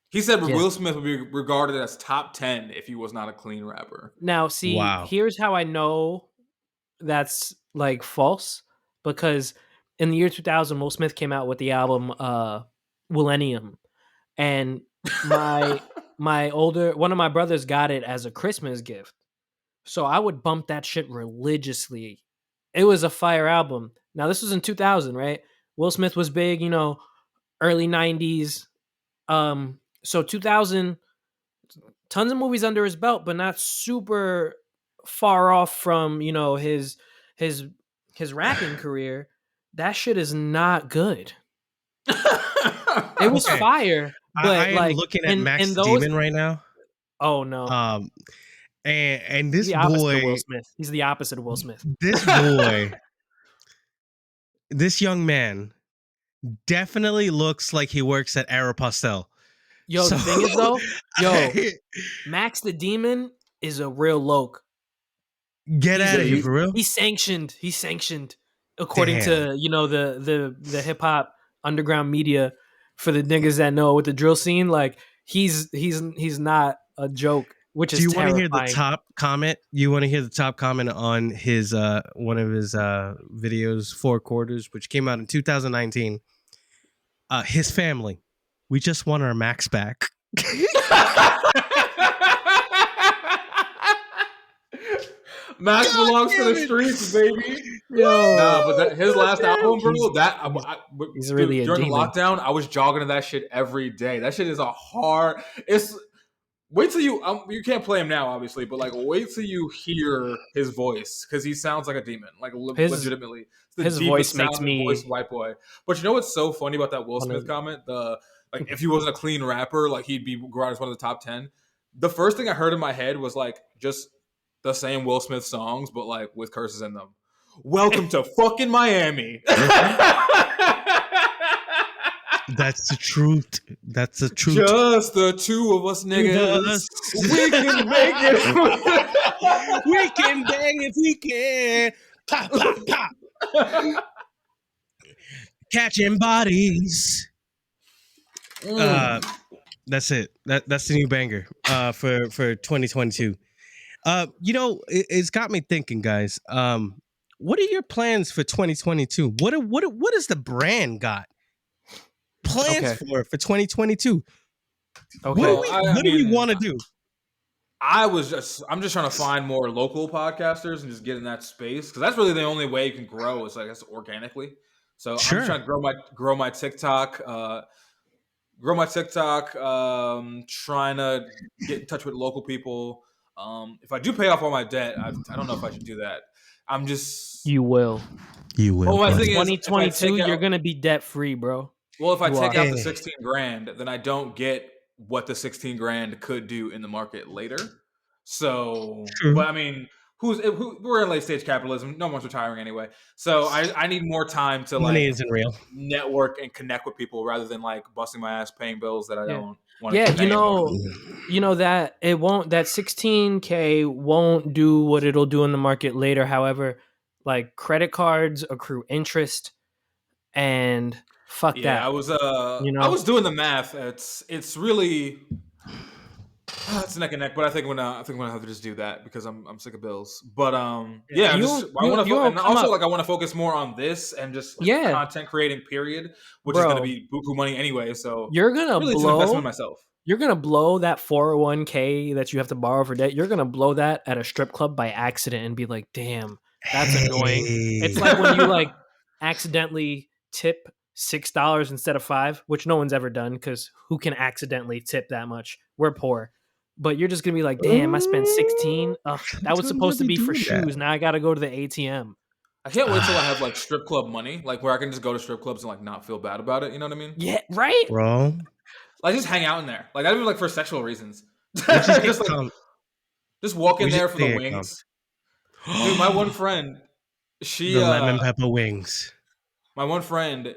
He said Will Smith would be regarded as top 10 if he was not a clean rapper. Now, see, here's how I know that's like false, because in the year 2000, Will Smith came out with the album Millennium, and one of my brothers got it as a Christmas gift. So I would bump that shit religiously. It was a fire album. Now, this was in 2000, right? Will Smith was big, early 90s. So 2000, tons of movies under his belt, but not super far off from, his rapping career. That shit is not good. It was fire, but I am looking at Max Demon right now. Oh no. And this boy, Will Smith. He's the opposite of Will Smith. This boy, this young man, definitely looks like he works at Aeropostale. Yo, the thing is though, Max the Demon is a real loke. Get out of here, for real. He's sanctioned. According to the hip hop underground media, for the niggas that know with the drill scene, like he's not a joke. Which is terrifying. Do you want to hear the top comment? You want to hear the top comment on his one of his videos, 4 Quarters, which came out in 2019. His family, we just want our Max back. Max belongs to the streets, baby. Yo, but his last album, bro. He's really during the lockdown. I was jogging to that shit every day. That shit is wait till you can't play him now, obviously, but like wait till you hear his voice, because he sounds like a demon, like legitimately. His voice makes me voice white boy. But you know what's so funny about that Will Smith comment? If he wasn't a clean rapper, like he'd be regarded as one of the top 10. The first thing I heard in my head was like just the same Will Smith songs, but like with curses in them. Welcome to fucking Miami. That's the truth. That's the truth. Just the two of us niggas. We can make it. We can bang if we can. Pop, pop, pop. Catching bodies. That's it. That's the new banger for 2022. It's got me thinking, guys. What are your plans for 2022? What is the brand got plans for 2022? Okay. What do we want to do? I'm just trying to find more local podcasters and just get in that space, because that's really the only way you can grow, is I guess organically. So sure. I'm just trying to grow my TikTok. Trying to get in touch with local people. If I do pay off all my debt, I don't know if I should do that. You will. Well, my thing is, 2022, you're gonna be debt free, bro. Well, if I take out the $16,000, then I don't get what the $16,000 could do in the market later. So, but I mean, we're in late stage capitalism. No one's retiring anyway. So I need more time to money isn't real. Network and connect with people rather than like busting my ass paying bills that I don't want to. Yeah, that it won't. That $16,000 won't do what it'll do in the market later. However, like credit cards accrue interest, and fuck that. I was I was doing the math. It's really It's neck and neck, but I think I'm gonna have to just do that because I'm sick of bills. But I want to, and also like I want to focus more on this and just content creating. Period, which is gonna be buku money anyway. So you're gonna really blow investment in myself. You're gonna blow that 401k that you have to borrow for debt. You're gonna blow that at a strip club by accident and be like, "Damn, that's annoying." It's like when you like accidentally tip $6 instead of $5, which no one's ever done because who can accidentally tip that much? We're poor. But you're just gonna be like, damn, I spent 16. Ugh, that was supposed to be for shoes. Now I gotta go to the ATM. I can't wait till I have like strip club money, like where I can just go to strip clubs and like not feel bad about it. You know what I mean? Yeah, right, bro. Like just hang out in there. Like I mean, like for sexual reasons. just walk in there for the wings. Dude, my one friend, the lemon pepper wings. My one friend,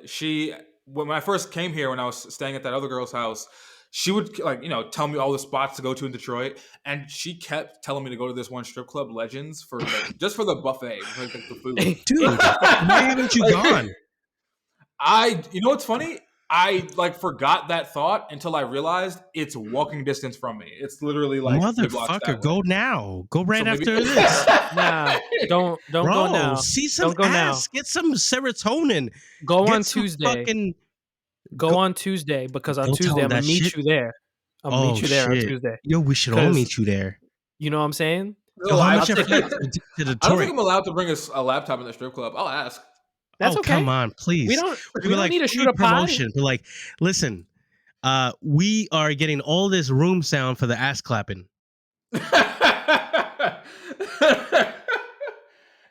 when I first came here, when I was staying at that other girl's house, she would like, tell me all the spots to go to in Detroit, and she kept telling me to go to this one strip club, Legends, for like, just for the buffet, for like the food. Dude, why haven't you gone? You know what's funny? I like forgot that thought until I realized it's walking distance from me. It's literally like motherfucker. Go now. Go right after this. Nah, don't go now. See some ass. Get some serotonin. Go on Tuesday. Go on Tuesday because on Tuesday I'm gonna meet you there. I'll meet you there on Tuesday. Yo, we should all meet you there. You know what I'm saying? No, I don't think I'm allowed to bring a laptop in the strip club. I'll ask. That's okay. Come on, please. We don't need to shoot a promotion. But like, listen, we are getting all this room sound for the ass clapping.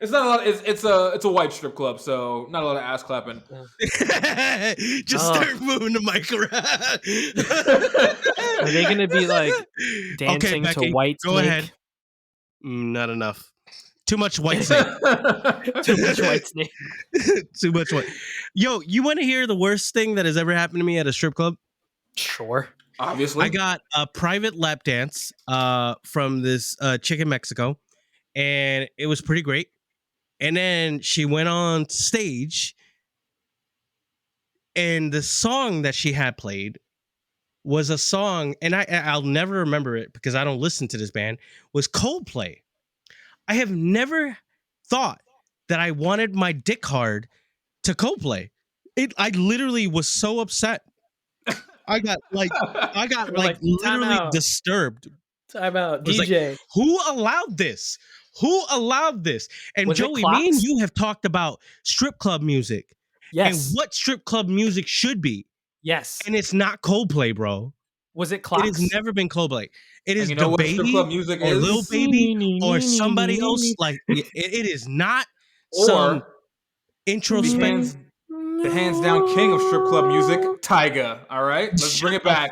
It's not a lot. It's a white strip club, so not a lot of ass clapping. Just start moving the mic around. Are they gonna be like dancing to White Snake? Go ahead. Not enough. Too much White Snake. Too much White Snake. Too much White. Yo, you want to hear the worst thing that has ever happened to me at a strip club? Sure. Obviously. I got a private lap dance from this chick in Mexico, and it was pretty great. And then she went on stage, and the song that she had played was a song, and I'll never remember it because I don't listen to this band, was Coldplay. I have never thought that I wanted my dick hard to Coldplay. I literally was so upset. I got literally disturbed. Time out, DJ. Like, who allowed this? Who allowed this? And was Joey, me and you have talked about strip club music. Yes. And what strip club music should be. Yes. And it's not Coldplay, bro. Was it Clocks? It has never been Coldplay. It is the Baby strip club music or Lil Baby or somebody else. Like it is not some introspective. The hands down king of strip club music, Tyga. All right, let's bring it back.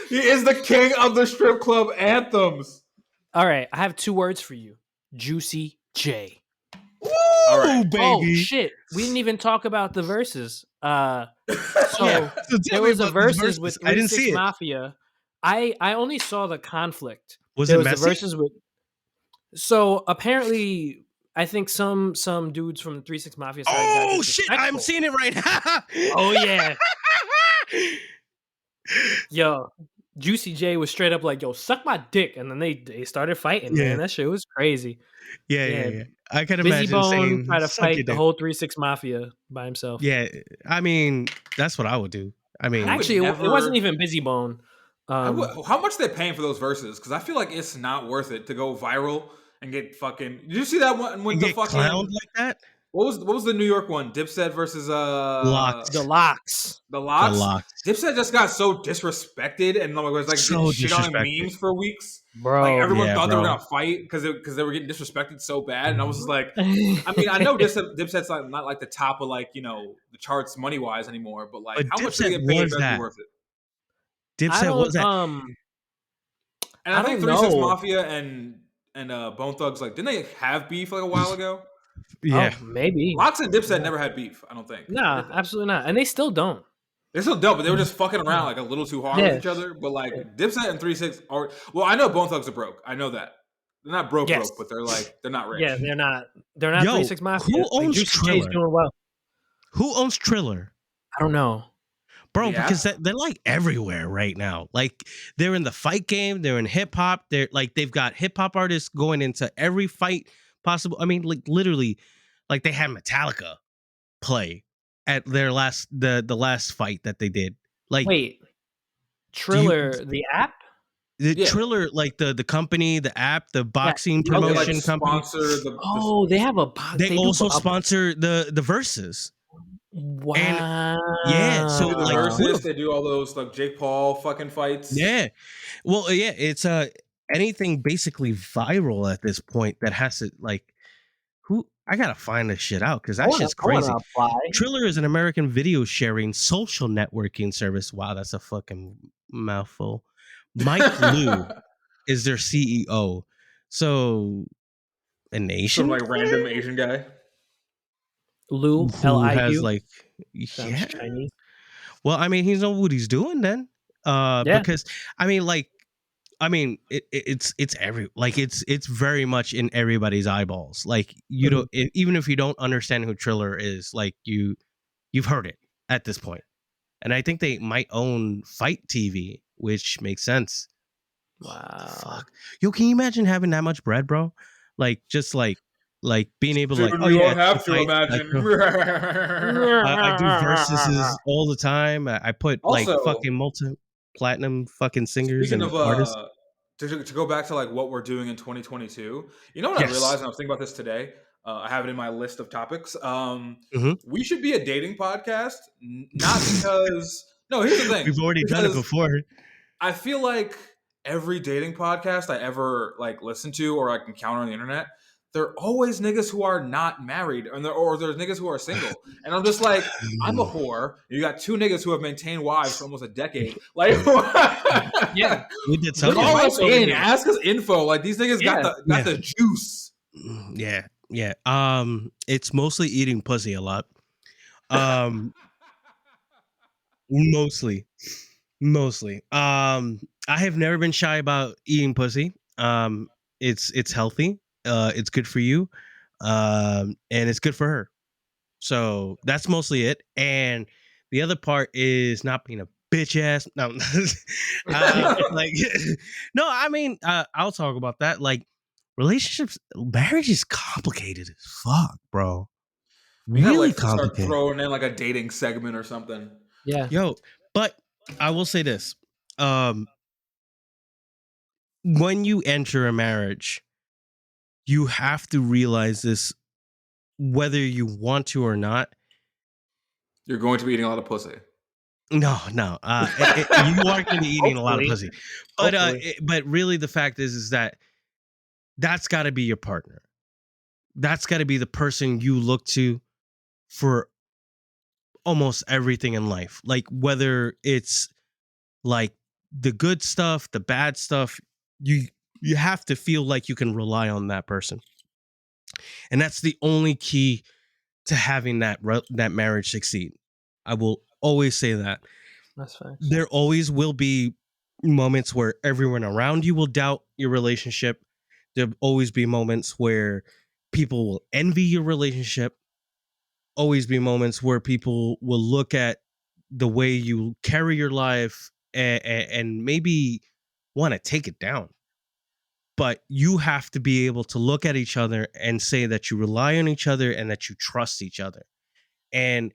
He is the king of the strip club anthems. All right, I have 2 words for you. Juicy J. Woo, all right, baby. Oh shit, we didn't even talk about the verses. So there was a verses with 36 Mafia. I only saw the conflict. Was it messy? The verses with. So apparently, I think some dudes from the 36 Mafia side. Oh shit! I'm seeing it right now. Oh yeah. Yo, Juicy J was straight up like, "Yo, suck my dick," and then they started fighting. Man, that shit was crazy. Yeah. I can Busy imagine Bone saying, try to fight the whole 36 Mafia by himself. Yeah, I mean that's what I would do. I mean, actually, it wasn't even Busy Bone. How much they paying for those verses? Because I feel like it's not worth it to go viral and get fucking. Did you see that one with the fucking clowned like that? What was the New York one? Dipset versus Locks. The Locks. Dipset just got so disrespected and was like so shit on memes for weeks. Bro, like everyone thought they were gonna fight because they were getting disrespected so bad, and I was just like, I mean, I know Dipset's like not like the top of like the charts money wise anymore, but like how much do they get paid to be worth it? Dipset was that, and I think 36 Mafia and Bone Thugs didn't they have beef like a while ago? Yeah, maybe. Locks and Dipset never had beef. I don't think. Nah, absolutely not, and they still don't. They still don't, but they were just fucking around like a little too hard with each other. But like Dipset and 36 are. Well, I know Bone Thugs are broke. I know that. They're not broke, but they're not rich. Yeah, they're not. They're not 3-6 Mafia. Who owns Triller? Doing well. Who owns Triller? I don't know, bro, because they're like everywhere right now. Like they're in the fight game. They're in hip hop. They're like they've got hip hop artists going into every fight possible. I mean, like literally, like they had Metallica play at their last the last fight that they did. Like, wait, Triller, the app. Triller, like the company, the app, the boxing promotion company. They have a. They also sponsor the Versus. Wow. And, so like Versus, they do all those like Jake Paul fucking fights. Yeah. Well, yeah, it's anything basically viral at this point that has to like I gotta find this shit out because that shit's crazy. Triller is an American video sharing social networking service. Wow, that's a fucking mouthful. Mike Liu is their CEO. So an Asian, like random Asian guy. Liu, Liu has like Chinese. Well, I mean, he's know what he's doing then. Because I mean, it's very much in everybody's eyeballs. Like you don't even if you don't understand who Triller is, like you've heard it at this point. And I think they might own Fight TV, which makes sense. Wow. Fuck. Yo, can you imagine having that much bread, bro? Like just like being able to you don't have to imagine. I do versuses all the time. I put also, like fucking multi-platinum fucking singers and artists. To go back to like what we're doing in 2022, you know what I realized, and I was thinking about this today. I have it in my list of topics. We should be a dating podcast, not because. No, here's the thing. We've already done it before. I feel like every dating podcast I ever like listen to or like encounter on the internet, they're always niggas who are not married, or there's niggas who are single. And I'm just like, I'm a whore. You got two niggas who have maintained wives for almost a decade. Like, yeah, we did something. Call us in, ask us info. Like these niggas got the juice. Yeah. It's mostly eating pussy a lot. Mostly. I have never been shy about eating pussy. It's healthy. It's good for you, and it's good for her. So that's mostly it. And the other part is not being a bitch ass. No, like no. I mean, I'll talk about that. Like relationships, marriage is complicated as fuck, bro. Really complicated. Start throwing in like a dating segment or something. Yeah. Yo, but I will say this: when you enter a marriage, you have to realize this, whether you want to or not. You're going to be eating a lot of pussy. No. You are going to be eating a lot of pussy. But really, the fact is that that's got to be your partner. That's got to be the person you look to for almost everything in life. Like whether it's like the good stuff, the bad stuff, you have to feel like you can rely on that person. And that's the only key to having that marriage succeed. I will always say that. That's fine. There always will be moments where everyone around you will doubt your relationship. There'll always be moments where people will envy your relationship. Always be moments where people will look at the way you carry your life and maybe want to take it down. But you have to be able to look at each other and say that you rely on each other and that you trust each other. And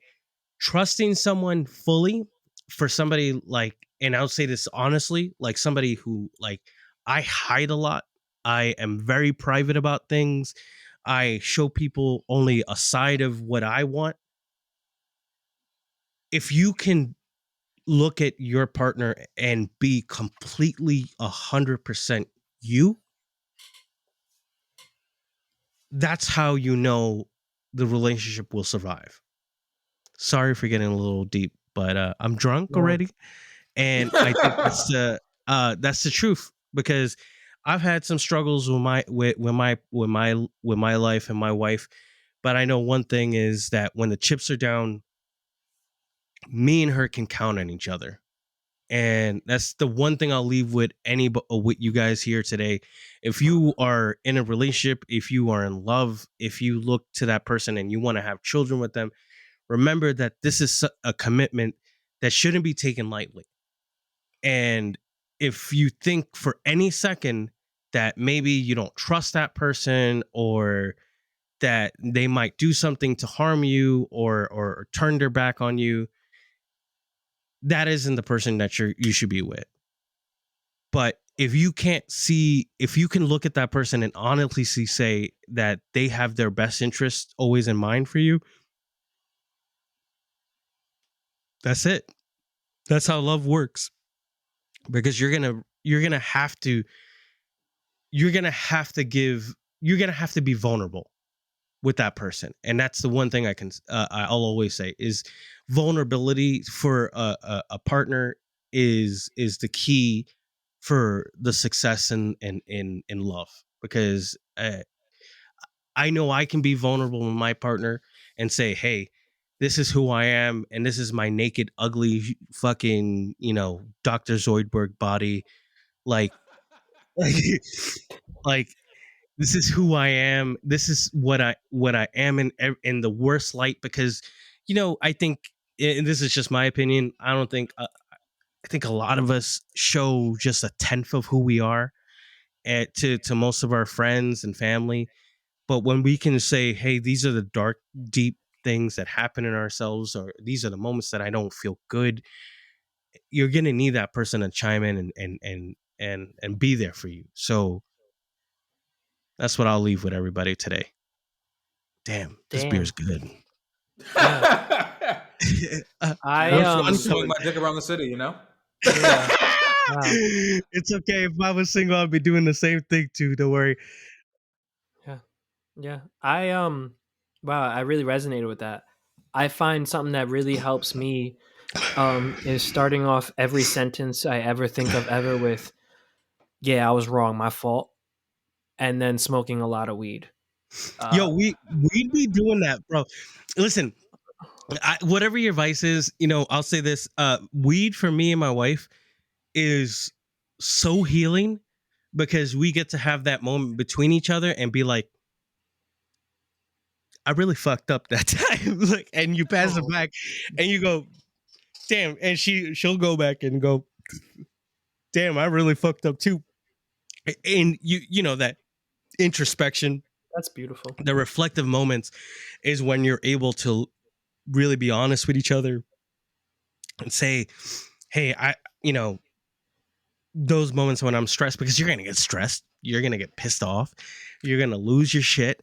trusting someone fully, for somebody like, and I'll say this honestly, like somebody who like, I hide a lot. I am very private about things. I show people only a side of what I want. If you can look at your partner and be completely 100% you, that's how you know the relationship will survive. Sorry for getting a little deep, but I'm drunk already, and I think that's the truth, because I've had some struggles with my life and my wife, but I know one thing is that when the chips are down, me and her can count on each other. And that's the one thing I'll leave with with you guys here today. If you are in a relationship, if you are in love, if you look to that person and you want to have children with them, remember that this is a commitment that shouldn't be taken lightly. And if you think for any second that maybe you don't trust that person, or that they might do something to harm you, or turn their back on you, that isn't the person that you should be with. But if you can look at that person and honestly say that they have their best interest always in mind for you, that's it. That's how love works. Because you're gonna have to be vulnerable with that person. And that's the one thing I'll always say is vulnerability for a partner is the key for the success in love. Because I know I can be vulnerable with my partner and say, hey, this is who I am, and this is my naked, ugly, fucking, Dr. Zoidberg body. Like, like this is who I am. This is what I am in the worst light. Because, I think, and this is just my opinion, I think a lot of us show just a tenth of who we are to most of our friends and family. But when we can say, hey, these are the dark, deep things that happen in ourselves, or these are the moments that I don't feel good, you're gonna need that person to chime in and be there for you. So that's what I'll leave with everybody today. Damn. This beer's good. Yeah. I swing my dick around the city, Yeah. Wow. It's okay. If I was single, I'd be doing the same thing too. Don't worry. Yeah. Wow, I really resonated with that. I find something that really helps me is starting off every sentence I ever think of ever with, yeah, I was wrong, my fault. And then smoking a lot of weed. Yo, we'd be doing that, bro. Listen, whatever your vice is, I'll say this: weed for me and my wife is so healing, because we get to have that moment between each other and be like, I really fucked up that time. Like, and you pass it back and you go, damn. And she'll go back and go, damn, I really fucked up too. And that introspection, that's beautiful. The reflective moments is when you're able to really be honest with each other and say, hey, those moments when I'm stressed, because you're going to get stressed, you're going to get pissed off, you're going to lose your shit.